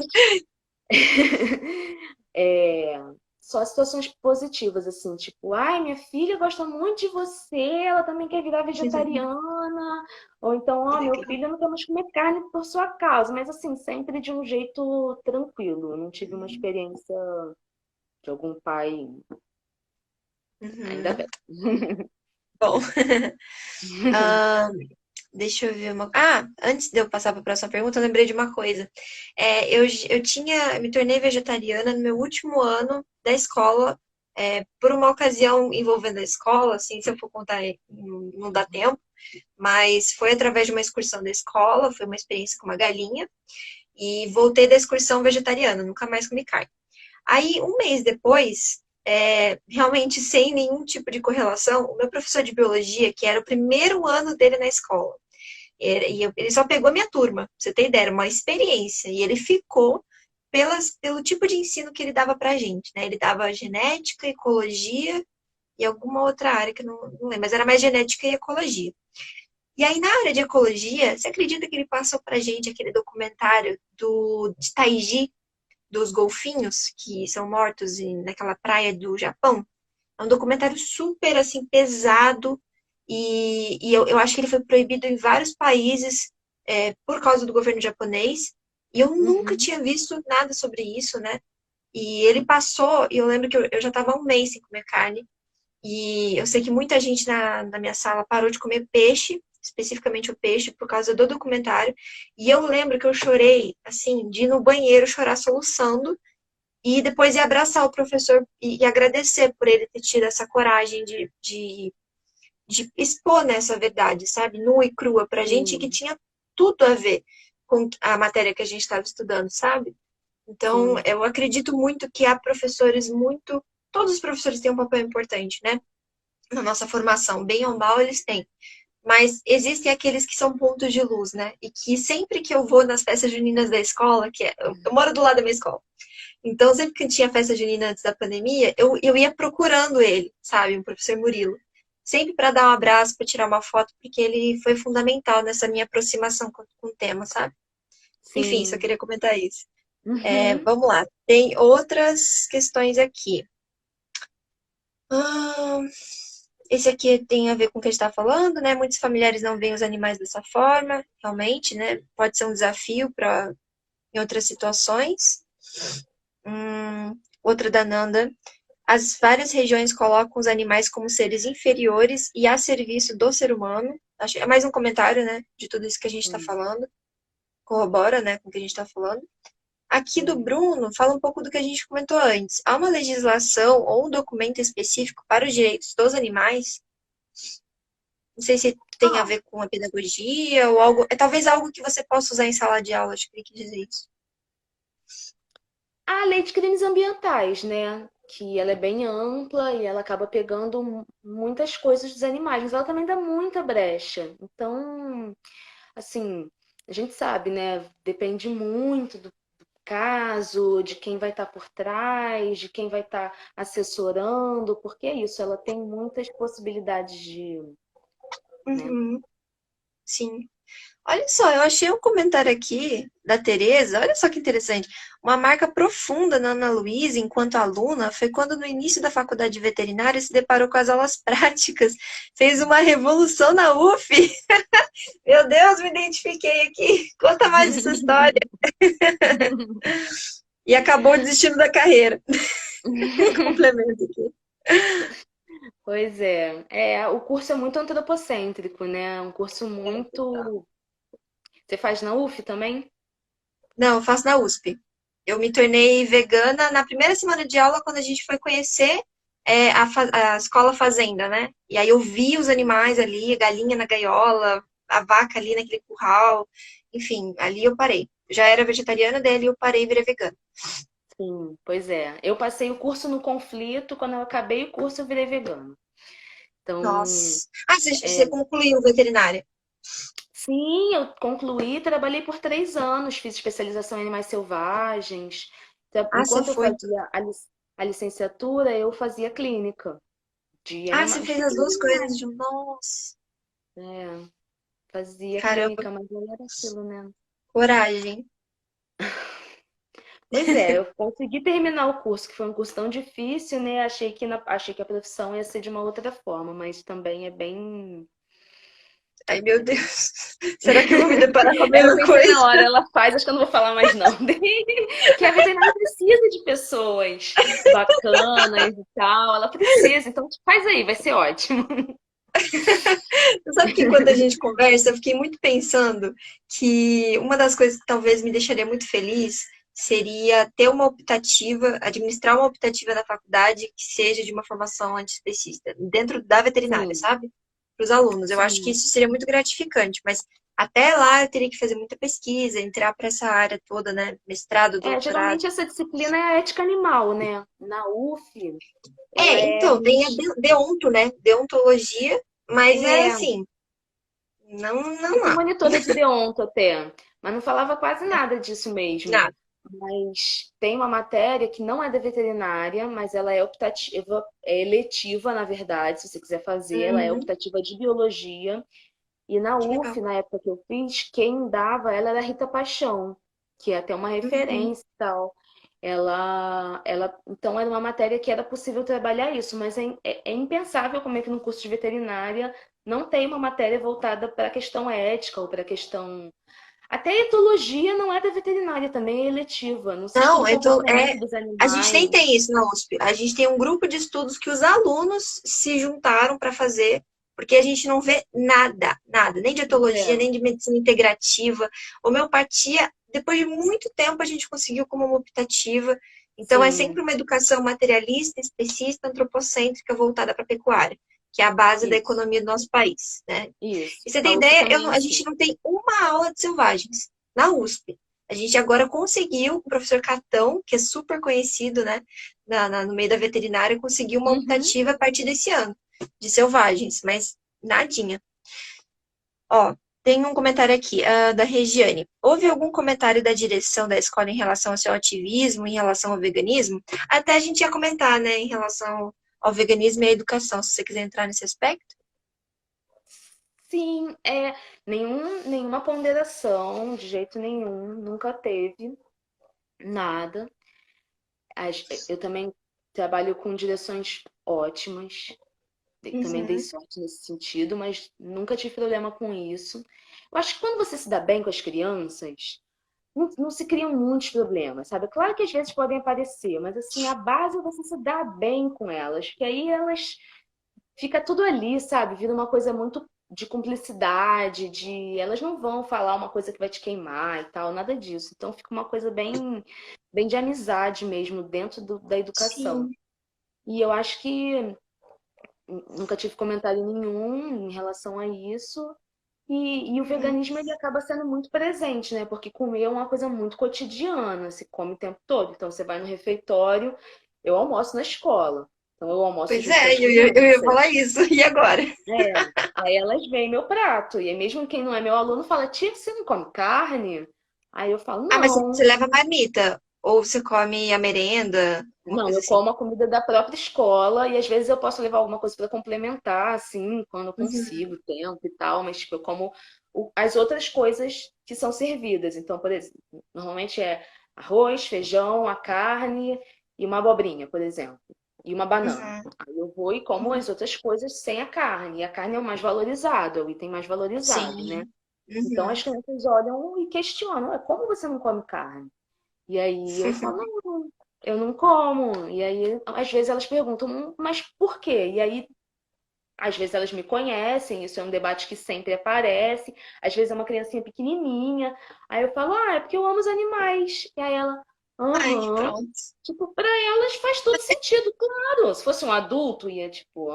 É, só situações positivas, assim, tipo, ai, minha filha gosta muito de você, ela também quer virar vegetariana, ou então, Que ó, meu legal. filho não quer mais comer carne por sua causa, mas assim, sempre de um jeito tranquilo. Eu não tive uma experiência de algum pai, ainda Uhum. bem. Bom. Ah, deixa eu ver uma. Ah, antes de eu passar para a próxima pergunta, eu lembrei de uma coisa. Eu me tornei vegetariana no meu último ano da escola, por uma ocasião envolvendo a escola, assim, se eu for contar, não dá tempo, mas foi através de uma excursão da escola, foi uma experiência com uma galinha, e voltei da excursão vegetariana, nunca mais comi carne. Aí, um mês depois, realmente sem nenhum tipo de correlação, o meu professor de biologia, que era o primeiro ano dele na escola, ele só pegou minha turma, pra você ter ideia, era uma experiência, e ele ficou pelo tipo de ensino que ele dava pra gente, né? Ele dava genética, ecologia e alguma outra área que eu não lembro, mas era mais genética e ecologia. E aí, na área de ecologia, você acredita que ele passou pra gente aquele documentário de Taiji, dos golfinhos que são mortos naquela praia do Japão? É um documentário super, assim, pesado e eu acho que ele foi proibido em vários países por causa do governo japonês. E eu nunca Uhum. tinha visto nada sobre isso, né? E ele passou, e eu lembro que eu já estava há um mês sem comer carne. E eu sei que muita gente na minha sala parou de comer peixe, especificamente o peixe, por causa do documentário. E eu lembro que eu chorei, assim, de ir no banheiro chorar soluçando, e depois ir abraçar o professor e agradecer por ele ter tido essa coragem de expor nessa verdade, sabe? Nua e crua, pra gente que Sim, tinha tudo a ver com a matéria que a gente estava estudando, sabe? Então, sim, eu acredito muito que há professores muito. Todos os professores têm um papel importante, né? Na nossa formação, bem ou mal, eles têm. Mas existem aqueles que são pontos de luz, né? E que sempre que eu vou nas festas juninas da escola, eu moro do lado da minha escola, então sempre que tinha festa junina antes da pandemia, eu ia procurando ele, sabe? O professor Murilo. Sempre para dar um abraço, para tirar uma foto, porque ele foi fundamental nessa minha aproximação com o tema, sabe? Enfim, só sim. queria comentar isso. Uhum. Vamos lá, tem outras questões aqui. Hum, Esse aqui tem a ver com o que a gente está falando, né? Muitos familiares não veem os animais dessa forma, realmente, né? Pode ser um desafio para em outras situações. Outra da Nanda. As várias regiões colocam os animais como seres inferiores e a serviço do ser humano. É mais um comentário, né? De tudo isso que a gente está Sim, falando. Corrobora, né, com o que a gente está falando. Aqui do sim. Bruno, fala um pouco do que a gente comentou antes. Há uma legislação ou um documento específico para os direitos dos animais? Não sei se tem a Ah, ver com a pedagogia ou algo. É talvez algo que você possa usar em sala de aula, acho que ele quis dizer isso. a lei de crimes ambientais, né? Que ela é bem ampla e ela acaba pegando muitas coisas dos animais, mas ela também dá muita brecha. Então, assim, a gente sabe, né? Depende muito do caso, de quem vai estar por trás, de quem vai estar assessorando, porque é isso, ela tem muitas possibilidades de, né? Uhum, sim. Olha só, eu achei um comentário aqui da Tereza, olha só que interessante. Uma marca profunda na Ana Luísa, enquanto aluna, foi quando no início da faculdade de veterinária se deparou com as aulas práticas. Fez uma revolução na UF. Meu Deus, me identifiquei aqui. Conta mais essa história. E acabou desistindo da carreira. Complemento aqui. Pois é. O curso é muito antropocêntrico, né? É um curso muito. Você faz na UF também? Não, eu faço na USP. Eu me tornei vegana na primeira semana de aula, quando a gente foi conhecer a escola fazenda, né? E aí eu vi os animais ali, a galinha na gaiola, a vaca ali naquele curral. Enfim, ali eu parei. Já era vegetariana, daí ali eu parei e virei vegana. Sim, pois é. Eu passei o curso no conflito, quando eu acabei o curso eu virei vegana. Então, Nossa. Ah, você concluiu veterinária? sim, eu concluí, trabalhei por 3 anos, fiz especialização em animais selvagens. Então, Ah, você enquanto eu foi. fazia a licenciatura, eu fazia clínica Ah, você de fez as duas pequenos coisas animais. de um. Nossa. Fazia Caramba, clínica, mas aí era aquilo, né? coragem. Pois é, eu consegui terminar o curso, que foi um curso tão difícil, né? Achei que a profissão ia ser de uma outra forma, mas também é bem. Ai, meu Deus. Será que eu vou me deparar com a Eu mesma pensei coisa? na hora, ela faz, acho que eu não vou falar mais não. Que a veterinária precisa de pessoas bacanas e tal, ela precisa, então faz aí, vai ser ótimo. Você sabe que quando a gente conversa, eu fiquei muito pensando que uma das coisas que talvez me deixaria muito feliz seria ter uma optativa, administrar uma optativa na faculdade que seja de uma formação antiespecista, dentro da veterinária, Sim, sabe? Para os alunos. Eu acho que sim. isso seria muito gratificante, mas até lá eu teria que fazer muita pesquisa, entrar para essa área toda, né? Mestrado, doutorado. Geralmente essa disciplina é a ética animal, né? Na UF, ela é Então, tem a deonto, né? Deontologia, mas é é, assim, não, Eu não fui há monitora de deonto até, mas não falava quase nada disso mesmo. nada. Mas tem uma matéria que não é da veterinária, mas ela é optativa, é eletiva, na verdade, se você quiser fazer, ela é Uhum, optativa de biologia. E na que legal. UF, na época que eu fiz, quem dava ela era a Rita Paixão, que é até uma Uhum. referência e tal. Então era uma matéria que era possível trabalhar isso, mas é impensável como é que no curso de veterinária não tem uma matéria voltada para a questão ética ou para a questão. Até a etologia não é da veterinária, também é eletiva, no sentido Não, do então, comportamento dos a gente nem animais. tem isso na USP. A gente tem um grupo de estudos que os alunos se juntaram para fazer, porque a gente não vê nada, nada, nem de etologia, É, nem de medicina integrativa. Homeopatia, depois de muito tempo, a gente conseguiu como uma optativa. Então, é sim, sempre uma educação materialista, especista, antropocêntrica, voltada para a pecuária, que é a base da isso, economia do nosso país, né? isso. E você Na tem UF ideia, também é a gente assim. não tem uma aula de selvagens na USP. A gente agora conseguiu, o professor Catão, que é super conhecido, né, no meio da veterinária, conseguiu uma Uhum. optativa a partir desse ano, de selvagens, mas nadinha. Ó, tem um comentário aqui, da Regiane. Houve algum comentário da direção da escola em relação ao seu ativismo, em relação ao veganismo? Até a gente ia comentar, né, em relação ao veganismo e à educação, se você quiser entrar nesse aspecto. Sim, nenhuma ponderação, de jeito nenhum, nunca teve nada. Eu também trabalho com direções ótimas, Também dei Uhum. sorte nesse sentido, mas nunca tive problema com isso. Eu acho que quando você se dá bem com as crianças, não se criam muitos problemas, sabe? Claro que às vezes podem aparecer, mas assim, a base é você se dar bem com elas, porque aí elas fica tudo ali, sabe? Vira uma coisa muito de cumplicidade, de elas não vão falar uma coisa que vai te queimar e tal, nada disso. Então fica uma coisa bem de amizade mesmo dentro da educação. Sim. E eu acho que nunca tive comentário nenhum em relação a isso. E o Uhum. veganismo ele acaba sendo muito presente, né? Porque comer é uma coisa muito cotidiana, se come o tempo todo. Então você vai no refeitório, eu almoço na escola. Então eu almoço Pois junto com as é, eu ia crianças. falar isso. E agora? É, aí elas veem meu prato. E aí mesmo quem não é meu aluno fala, tia, você não come carne? Aí eu falo, Ah, mas você não. leva marmita? Ou você come a merenda? Uma Não, coisa eu assim. como a comida da própria escola e às vezes eu posso levar alguma coisa para complementar, assim, quando eu Uhum. consigo, tempo e tal, mas tipo, eu como as outras coisas que são servidas. Então, por exemplo, normalmente é arroz, feijão, a carne e uma abobrinha, por exemplo, e uma banana. Uhum. Aí eu vou e como Uhum. as outras coisas sem a carne. E a carne é o mais valorizado, é o item mais valorizado, né? Sim. Então Uhum. as crianças olham e questionam, como você não come carne? E aí eu falo, não, eu não como. E aí, às vezes, elas perguntam, mas por quê? E aí, às vezes, elas me conhecem, isso é um debate que sempre aparece. Às vezes é uma criancinha pequenininha. Aí eu falo, é porque eu amo os animais. E aí ela, Ai, aham. pronto. Tipo, pra elas faz todo sentido, claro. Se fosse um adulto, ia tipo,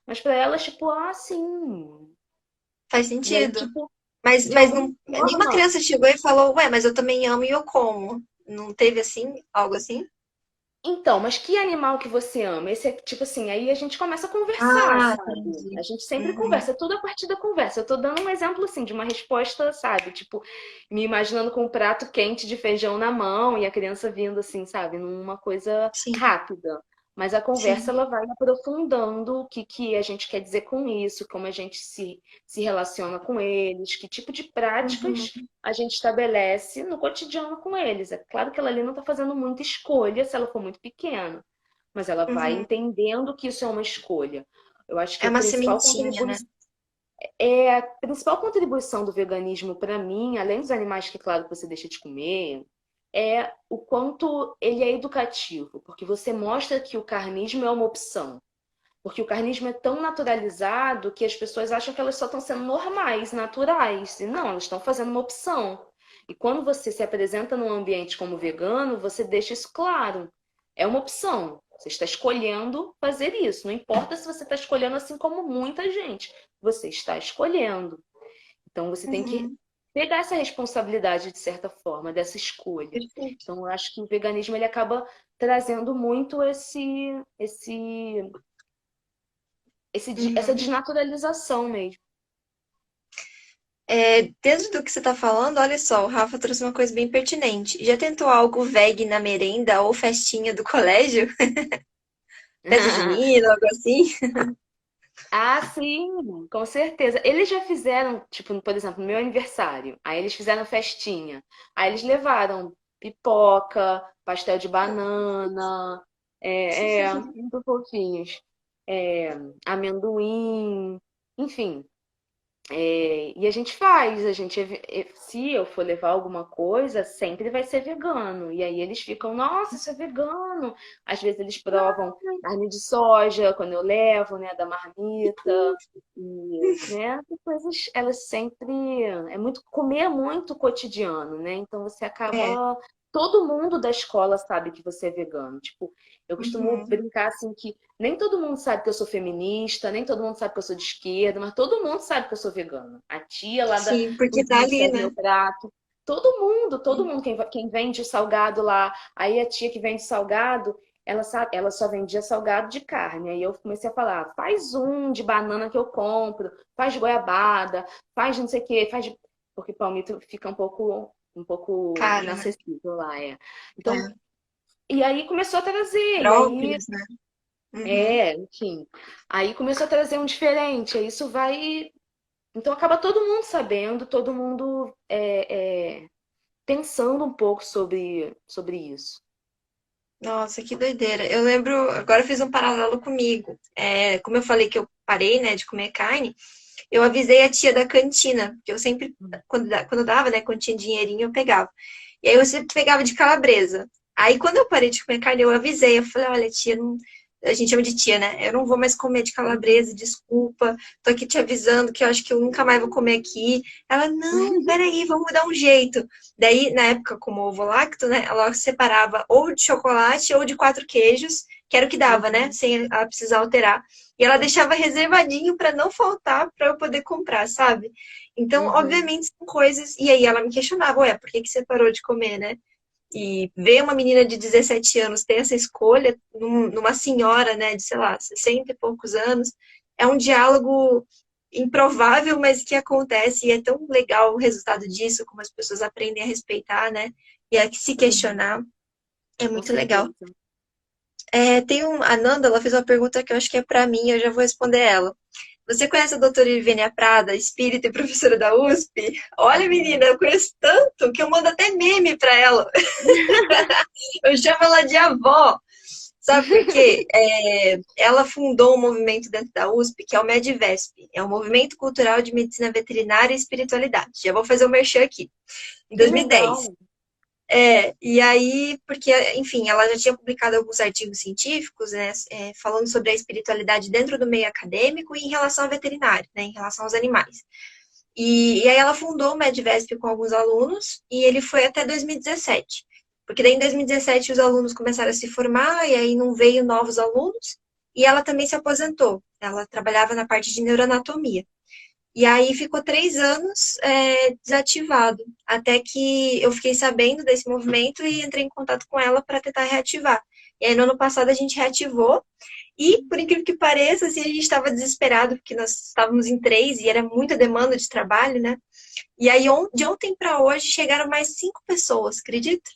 mas pra elas, tipo, sim. Faz E aí, sentido. tipo, Mas, de alguma não, nenhuma forma. criança chegou e falou, ué, mas eu também amo e eu como. Não teve assim, algo assim? Então, mas que animal que você ama? Esse é tipo assim, aí a gente começa a conversar, Ah, sabe? A entendi. gente sempre Uhum. conversa, é tudo a partir da conversa. Eu tô dando um exemplo assim de uma resposta, sabe? Tipo, me imaginando com um prato quente de feijão na mão e a criança vindo assim, sabe? Numa coisa Sim, rápida. Mas a conversa sim. ela vai aprofundando o que a gente quer dizer com isso, como a gente se relaciona com eles, que tipo de práticas Uhum. a gente estabelece no cotidiano com eles. É claro que ela ali não está fazendo muita escolha se ela for muito pequena, mas ela vai Uhum. entendendo que isso é uma escolha. Eu acho que É uma sementinha, né? a principal contribuição do veganismo para mim, além dos animais que, claro, você deixa de comer, é o quanto ele é educativo, porque você mostra que o carnismo é uma opção. Porque o carnismo é tão naturalizado que as pessoas acham que elas só estão sendo normais, naturais. E não, elas estão fazendo uma opção. E quando você se apresenta num ambiente como vegano, você deixa isso claro. É uma opção. Você está escolhendo fazer isso. Não importa se você está escolhendo assim como muita gente. Você está escolhendo. Então você tem que Uhum. pegar essa responsabilidade de certa forma dessa escolha. Perfeito. Então eu acho que o veganismo ele acaba trazendo muito essa Uhum. desnaturalização mesmo. Dentro do que você está falando, olha só, o Rafa trouxe uma coisa bem pertinente. Já tentou algo veg na merenda ou festinha do colégio? Festa junina, algo assim? Ah, sim, com certeza. Eles já fizeram, tipo, por exemplo, no meu aniversário. Aí eles fizeram festinha. Aí eles levaram pipoca, pastel de banana, muito fofinhos. É, amendoim, enfim. E a gente faz, se eu for levar alguma coisa, sempre vai ser vegano. E aí eles ficam, nossa, isso é vegano. Às vezes eles provam carne de soja quando eu levo, né, da marmita. E, né, as coisas, elas sempre. Comer é muito cotidiano, né? Então você É. acaba. Todo mundo da escola sabe que você é vegano. Tipo, eu costumo Uhum. brincar assim que nem todo mundo sabe que eu sou feminista, nem todo mundo sabe que eu sou de esquerda, mas todo mundo sabe que eu sou vegana. A tia lá da Sim, porque tá cozinha que ali, serve meu né? prato. Todo mundo, quem vende salgado lá, aí a tia que vende salgado, ela só vendia salgado de carne. Aí eu comecei a falar, faz um de banana que eu compro, faz de goiabada, faz de não sei o quê, porque palmito fica um pouco Cara, né? inacessível lá, é. Então, É. e aí começou a trazer, e aí Próprios, né? Uhum. enfim. Aí começou a trazer um diferente. Aí isso vai. Então acaba todo mundo sabendo, todo mundo pensando um pouco sobre isso. Nossa, que doideira. Eu lembro, agora eu fiz um paralelo comigo. Como eu falei que eu parei, né, de comer carne, eu avisei a tia da cantina, que eu sempre, quando dava, né, quando tinha dinheirinho, eu pegava. E aí eu sempre pegava de calabresa. Aí quando eu parei de comer carne, eu avisei, eu falei, olha, tia, a gente chama de tia, né? Eu não vou mais comer de calabresa, desculpa. Tô aqui te avisando que eu acho que eu nunca mais vou comer aqui. Ela, não, peraí, vamos dar um jeito. Daí, na época, como ovo lacto, né? Ela separava ou de chocolate ou de 4 queijos, que era o que dava, né? Sem ela precisar alterar. E ela deixava reservadinho para não faltar para eu poder comprar, sabe? Então, Uhum. obviamente, são coisas. E aí ela me questionava, ué, por que que você parou de comer, né? E ver uma menina de 17 anos ter essa escolha numa senhora, né, de, sei lá, 60 e poucos anos, é um diálogo improvável, mas que acontece e é tão legal o resultado disso, como as pessoas aprendem a respeitar, né, e a se Uhum. questionar, é Com muito legal. certeza. A Nanda, ela fez uma pergunta que eu acho que é para mim, eu já vou responder ela. Você conhece a doutora Ivênia Prada, espírita e professora da USP? Olha, menina, eu conheço tanto que eu mando até meme para ela. Eu chamo ela de avó. Sabe por quê? Ela fundou um movimento dentro da USP, que é o MEDVESP. É um movimento cultural de medicina veterinária e espiritualidade. Já vou fazer o merchan aqui. Em Que 2010. legal. E aí, porque, enfim, ela já tinha publicado alguns artigos científicos, né, falando sobre a espiritualidade dentro do meio acadêmico e em relação ao veterinário, né, em relação aos animais. E aí ela fundou o Medvesp com alguns alunos e ele foi até 2017. Porque daí em 2017 os alunos começaram a se formar e aí não veio novos alunos e ela também se aposentou. Ela trabalhava na parte de neuroanatomia. E aí ficou 3 anos desativado, até que eu fiquei sabendo desse movimento e entrei em contato com ela para tentar reativar. E aí no ano passado a gente reativou e, por incrível que pareça, assim, a gente estava desesperado, porque nós estávamos em 3 e era muita demanda de trabalho, né? E aí, de ontem para hoje, chegaram mais 5 pessoas, acredita?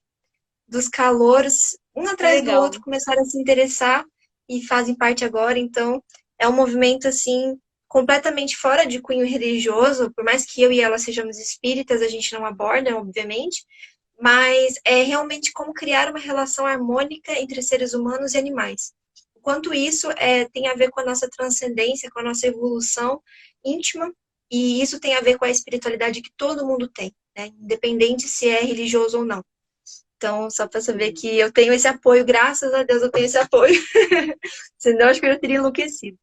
Dos calouros, um Que atrás do outro, legal. começaram a se interessar e fazem parte agora. Então, é um movimento, assim, completamente fora de cunho religioso, por mais que eu e ela sejamos espíritas, a gente não aborda, obviamente, mas é realmente como criar uma relação harmônica entre seres humanos e animais. O quanto isso tem a ver com a nossa transcendência, com a nossa evolução íntima, e isso tem a ver com a espiritualidade que todo mundo tem, né? Independente se é religioso ou não. Então, só para saber Sim. que eu tenho esse apoio, graças a Deus eu tenho esse apoio. Senão, acho que eu já teria enlouquecido.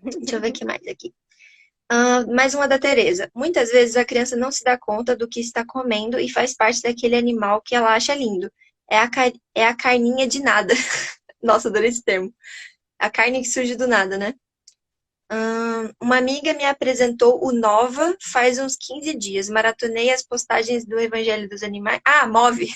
Deixa eu ver o que mais aqui. Mais uma da Tereza. Muitas vezes a criança não se dá conta do que está comendo e faz parte daquele animal que ela acha lindo. É a carninha de nada. Nossa, adorei esse termo. A carne que surge do nada, né? Uma amiga me apresentou o Nova faz uns 15 dias. Maratonei as postagens do Evangelho dos Animais. Ah, Move!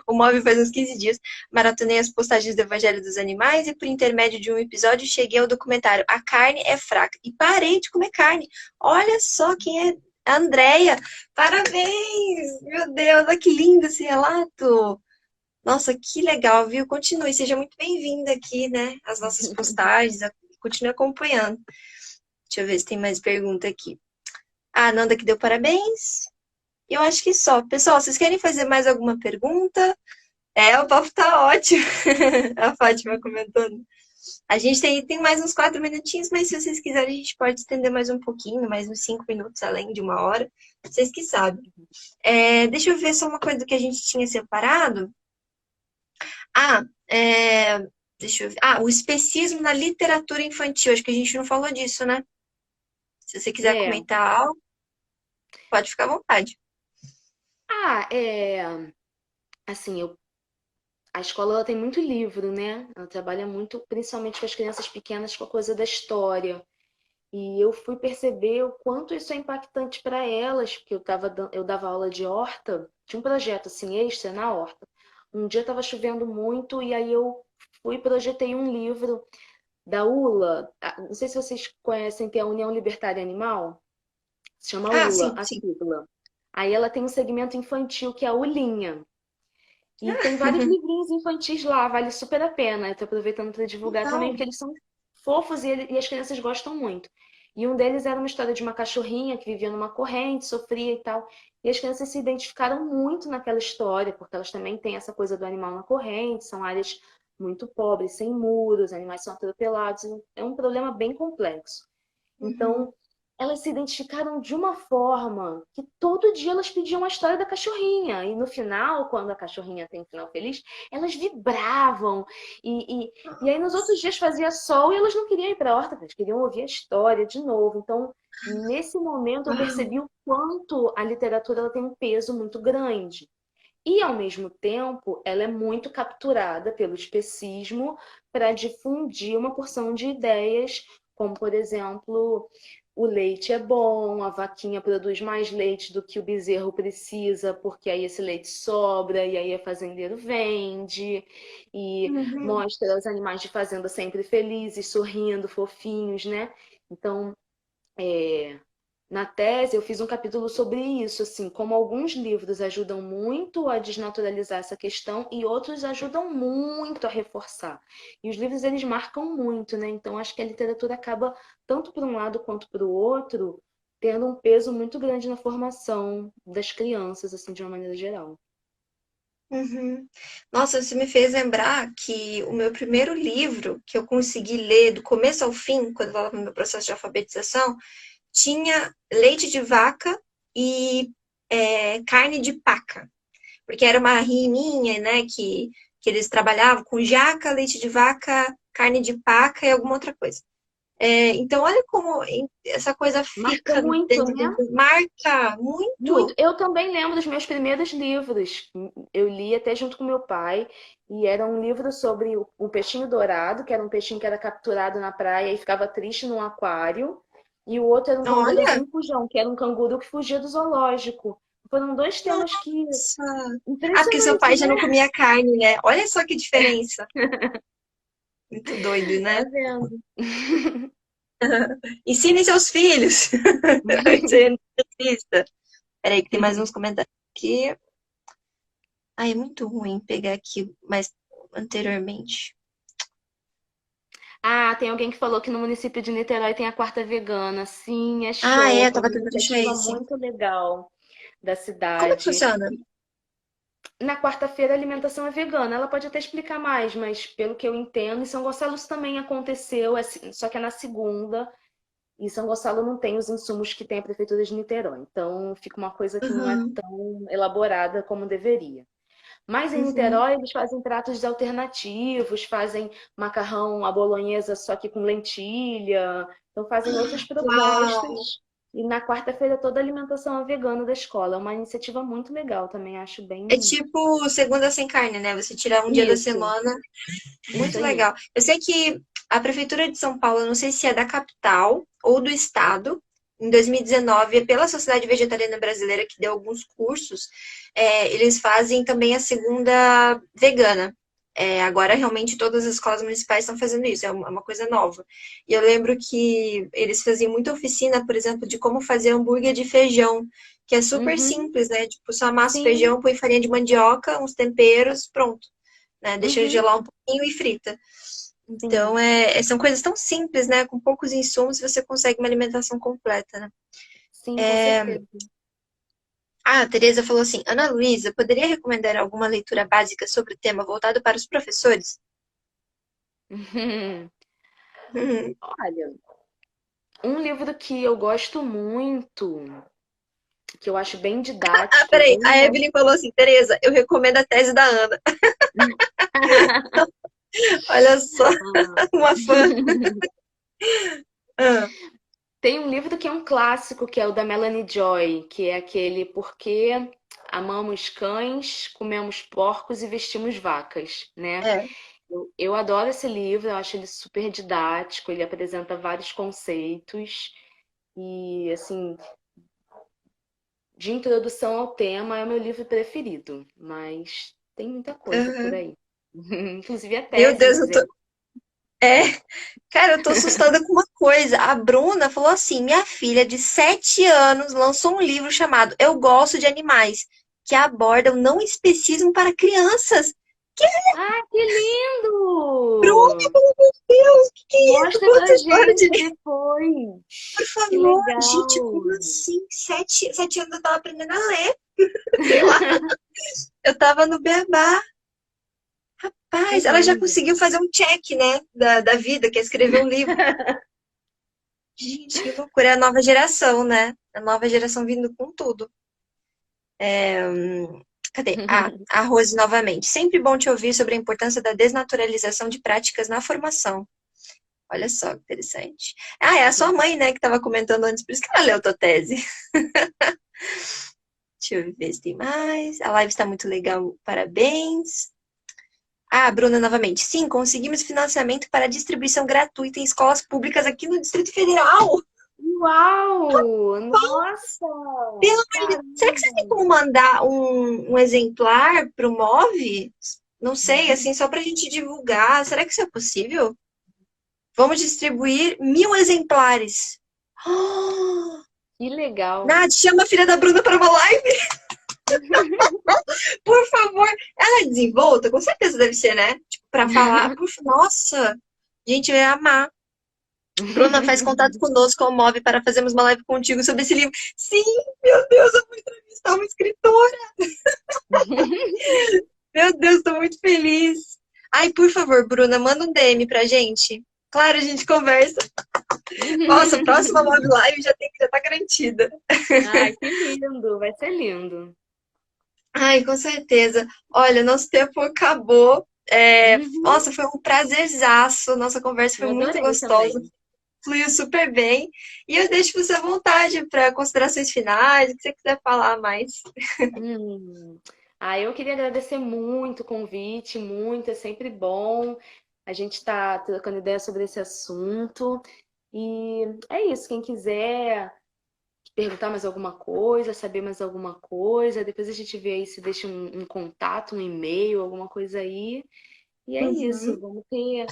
O Move faz uns 15 dias. Maratonei as postagens do Evangelho dos Animais e, por intermédio de um episódio, cheguei ao documentário A Carne é Fraca. E parei de comer carne. Olha só quem é a Andrea. Parabéns! Meu Deus, olha que lindo esse relato. Nossa, que legal, viu? Continue, seja muito bem-vinda aqui, né? As nossas postagens, continue acompanhando. Deixa eu ver se tem mais pergunta aqui. A Nanda que deu parabéns. Eu acho que só. Pessoal, vocês querem fazer mais alguma pergunta? O papo tá ótimo. A Fátima comentando. A gente tem mais uns 4 minutinhos, mas se vocês quiserem, a gente pode estender mais um pouquinho, mais uns 5 minutos, além de 1 hora. Vocês que sabem. Deixa eu ver só uma coisa que a gente tinha separado. Ah, deixa eu ver. O especismo na literatura infantil. Acho que a gente não falou disso, né? Se você quiser É. comentar algo, pode ficar à vontade. Ah, assim, a escola ela tem muito livro, né? Ela trabalha muito, principalmente com as crianças pequenas, com a coisa da história. E eu fui perceber o quanto isso é impactante para elas, porque eu dava aula de horta, tinha um projeto assim extra na horta. Um dia estava chovendo muito e aí eu fui e projetei um livro da ULA. Não sei se vocês conhecem, que é a União Libertária Animal. Se chama ULA, Sim, a sim. sigla. Aí ela tem um segmento infantil que é a Ulinha. E tem vários Ah, livrinhos infantis lá, vale super a pena. Eu tô aproveitando para divulgar também, legal. porque eles são fofos e as crianças gostam muito. E um deles era uma história de uma cachorrinha que vivia numa corrente, sofria e tal. E as crianças se identificaram muito naquela história, porque elas também têm essa coisa do animal na corrente, são áreas muito pobre, sem muros, animais são atropelados, é um problema bem complexo. Uhum. Então, elas se identificaram de uma forma que todo dia elas pediam a história da cachorrinha. E no final, quando a cachorrinha tem um final feliz, elas vibravam. E aí nos outros dias fazia sol e elas não queriam ir para a horta, elas queriam ouvir a história de novo. Então, nesse momento, eu Uau. percebi o quanto a literatura ela tem um peso muito grande. E, ao mesmo tempo, ela é muito capturada pelo especismo para difundir uma porção de ideias, como, por exemplo, o leite é bom, a vaquinha produz mais leite do que o bezerro precisa, porque aí esse leite sobra, e aí o fazendeiro vende, e Uhum. mostra os animais de fazenda sempre felizes, sorrindo, fofinhos, né? Então, é, na tese, eu fiz um capítulo sobre isso, assim, como alguns livros ajudam muito a desnaturalizar essa questão e outros ajudam muito a reforçar. E os livros, eles marcam muito, né? Então, acho que a literatura acaba, tanto por um lado quanto para o outro, tendo um peso muito grande na formação das crianças, assim, de uma maneira geral. Uhum. Nossa, você me fez lembrar que o meu primeiro livro que eu consegui ler do começo ao fim, quando eu estava no meu processo de alfabetização, tinha leite de vaca e carne de paca. Porque era uma riminha, né, que eles trabalhavam com jaca, leite de vaca, carne de paca e alguma outra coisa. Então, olha como essa coisa Marca fica muito, dentro né? marca Muito. muito. Eu também lembro dos meus primeiros livros. Eu li até junto com meu pai, e era um livro sobre o peixinho dourado, que era um peixinho que era capturado na praia e ficava triste num aquário, e o outro era um Olha, canguruzinho fujão, que era um canguru que fugia do zoológico. Foram dois temas que nossa. Ah, porque seu pai impressionantes, já né? não comia carne, né? Olha só que diferença. Muito doido, Tá né? vendo? Ensine seus filhos. Ser nutricionista. Peraí, que tem mais uns comentários aqui. Ai, é muito ruim pegar aqui mais anteriormente. Ah, tem alguém que falou que no município de Niterói tem a quarta vegana. Sim, é Ah, show. é, Foi tava uma tentando achar iniciativa esse. muito legal da Como é que cidade. funciona? Na quarta-feira a alimentação é vegana. Ela pode até explicar mais, mas pelo que eu entendo, em São Gonçalo isso também aconteceu, só que é na segunda. E São Gonçalo não tem os insumos que tem a Prefeitura de Niterói. Então fica uma coisa que não é Uhum, tão elaborada como deveria. Mas em uhum. Niterói eles fazem pratos alternativos, fazem macarrão à bolonhesa só que com lentilha. Então fazem outras Uau! propostas. E na quarta-feira toda a alimentação é vegana da escola. É uma iniciativa muito legal também, acho É bem tipo segunda sem carne, né? Você tirar um dia da isso. semana. Isso Muito aí. legal. Eu sei que a Prefeitura de São Paulo, eu não sei se é da capital ou do estado, em 2019, pela Sociedade Vegetariana Brasileira, que deu alguns cursos, eles fazem também a segunda vegana. Agora, realmente, todas as escolas municipais estão fazendo isso, é uma coisa nova. E eu lembro que eles faziam muita oficina, por exemplo, de como fazer hambúrguer de feijão, que é super Uhum, simples, né? Tipo, só amassa o sim, feijão, põe farinha de mandioca, uns temperos, pronto, né? Deixa ele uhum, gelar um pouquinho e frita. sim, Então, são coisas tão simples, né? Com poucos insumos você consegue uma alimentação completa, né? sim, com certeza. Ah, a Tereza falou assim, Ana Luísa, poderia recomendar alguma leitura básica sobre o tema voltado para os professores? Olha, um livro que eu gosto muito, que eu acho bem Ah, didático e peraí, bem a Evelyn falou assim, Tereza, eu recomendo a tese da Ana. Olha só, uma fã. Ah, Tem um livro que é um clássico, que é o da Melanie Joy, que é aquele Por que amamos cães, comemos porcos e vestimos vacas, né? é. Eu adoro esse livro, eu acho ele super didático, ele apresenta vários conceitos e, assim, de introdução ao tema é o meu livro preferido, mas tem muita coisa por Aham. aí. Inclusive a Meu tese, Deus, mas eu é. tô. É, cara, eu tô assustada com uma coisa. A Bruna falou assim: minha filha de 7 anos lançou um livro chamado Eu Gosto de Animais, que aborda o não especismo para crianças. Ah, que Bruna, lindo! pelo amor de Deus, que é isso? Mostra Conta a pra história gente de. depois. Por Que favor, gente, como legal! assim? 7 anos eu tava aprendendo a ler, sei lá. Eu tava no beabá. Que Paz, ela já lindo. conseguiu fazer um check, né, da vida, que é escrever um livro. Gente, que loucura. É a nova geração, né? A nova geração vindo com tudo. Cadê? Ah, a Rose novamente. Sempre bom te ouvir sobre a importância da desnaturalização de práticas na formação. Olha só que interessante. Ah, é a sua mãe, né, que estava comentando antes, por isso que ela leu tua tese. Deixa eu ver se tem mais. A live está muito legal, parabéns. Ah, Bruna, novamente. Sim, conseguimos financiamento para distribuição gratuita em escolas públicas aqui no Distrito Federal. Uau! Nossa! Pelo amor de Deus. Será que você tem Caramba! como mandar um exemplar para o MOV? Não sei, assim, só para a gente divulgar. Será que isso é possível? Vamos distribuir 1.000 exemplares. Oh, Que legal! Nath, chama a filha da Bruna para uma live, por favor. Ela é desenvolta? Com certeza deve ser, né? Tipo, para falar. Nossa, a gente vai amar. Bruna, faz contato conosco ao MOV para fazermos uma live contigo sobre esse livro. Sim, meu Deus, eu vou entrevistar uma escritora. Meu Deus, estou muito feliz. Ai, por favor, Bruna, manda um DM pra gente. Claro, a gente conversa. Nossa, próxima Love Live já tá garantida. Ai, que lindo! Vai ser lindo. Ai, com certeza. Olha, nosso tempo acabou. Uhum. Nossa, foi um prazerzaço. Nossa conversa foi Eu muito adorei gostosa. também. Fluiu super bem. E eu deixo você à vontade para considerações finais, o que você quiser falar mais. Hum. Ah, eu queria agradecer muito o convite, muito, é sempre bom a gente estar trocando ideia sobre esse assunto. E é isso, quem quiser perguntar mais alguma coisa, saber mais alguma coisa, depois a gente vê aí se deixa um contato, um e-mail, alguma coisa aí. E é isso, Uhum, vamos ter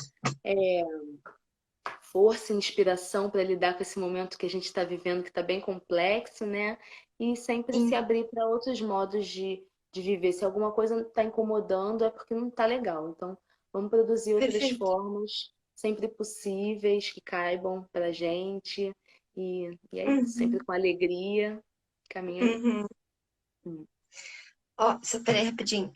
força e inspiração para lidar com esse momento que a gente está vivendo, que está bem complexo, né? E sempre se sim, abrir para outros modos de viver. Se alguma coisa está incomodando, é porque não está legal. Então, vamos produzir outras perfeito. formas, sempre possíveis, que caibam para a gente. E é isso, sempre Uhum, com alegria. Caminha. uhum. Ó, só peraí rapidinho.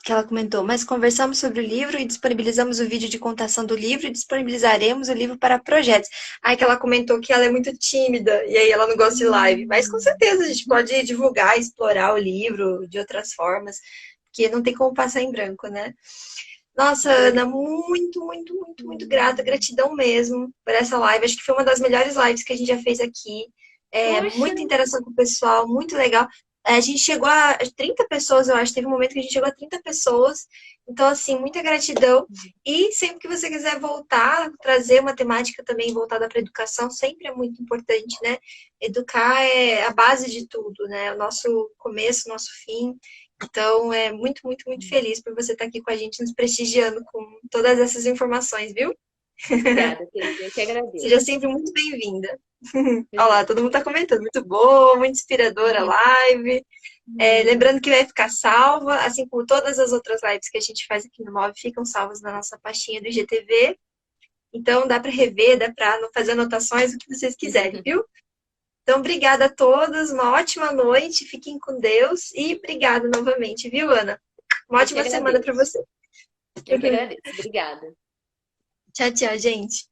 Que ela comentou, mas conversamos sobre o livro e disponibilizamos o vídeo de contação do livro e disponibilizaremos o livro para projetos. Aí que ela comentou que ela é muito tímida e aí ela não gosta de live. Mas com Hum. certeza a gente pode divulgar, explorar o livro de outras formas, porque não tem como passar em branco, né? Nossa, Ana, muito, muito, muito, muito grata, gratidão mesmo por essa live. Acho que foi uma das melhores lives que a gente já fez aqui. Poxa, Muita interação com o pessoal, muito legal. A gente chegou a 30 pessoas, eu acho. Teve um momento que a gente chegou a 30 pessoas. Então, assim, muita gratidão. E sempre que você quiser voltar, trazer uma temática também voltada para a educação, sempre é muito importante, né? Educar é a base de tudo, né? O nosso começo, o nosso fim. Então, é muito, muito, muito feliz por você estar aqui com a gente, nos prestigiando com todas essas informações, viu? obrigada, querida. Eu que Seja agradeço. sempre muito bem-vinda. Olha lá, Obrigada. todo mundo está comentando. Muito boa, muito inspiradora a live. Lembrando que vai ficar salva, assim como todas as outras lives que a gente faz aqui no Move, ficam salvas na nossa pastinha do IGTV. Então, dá para rever, dá para fazer anotações, o que vocês quiserem, viu? Então, obrigada a todos, uma ótima noite, fiquem com Deus e obrigada novamente, viu, Ana? Uma Eu que ótima semana para agradeço. você. Eu que agradeço. Obrigada. Tchau, tchau, gente.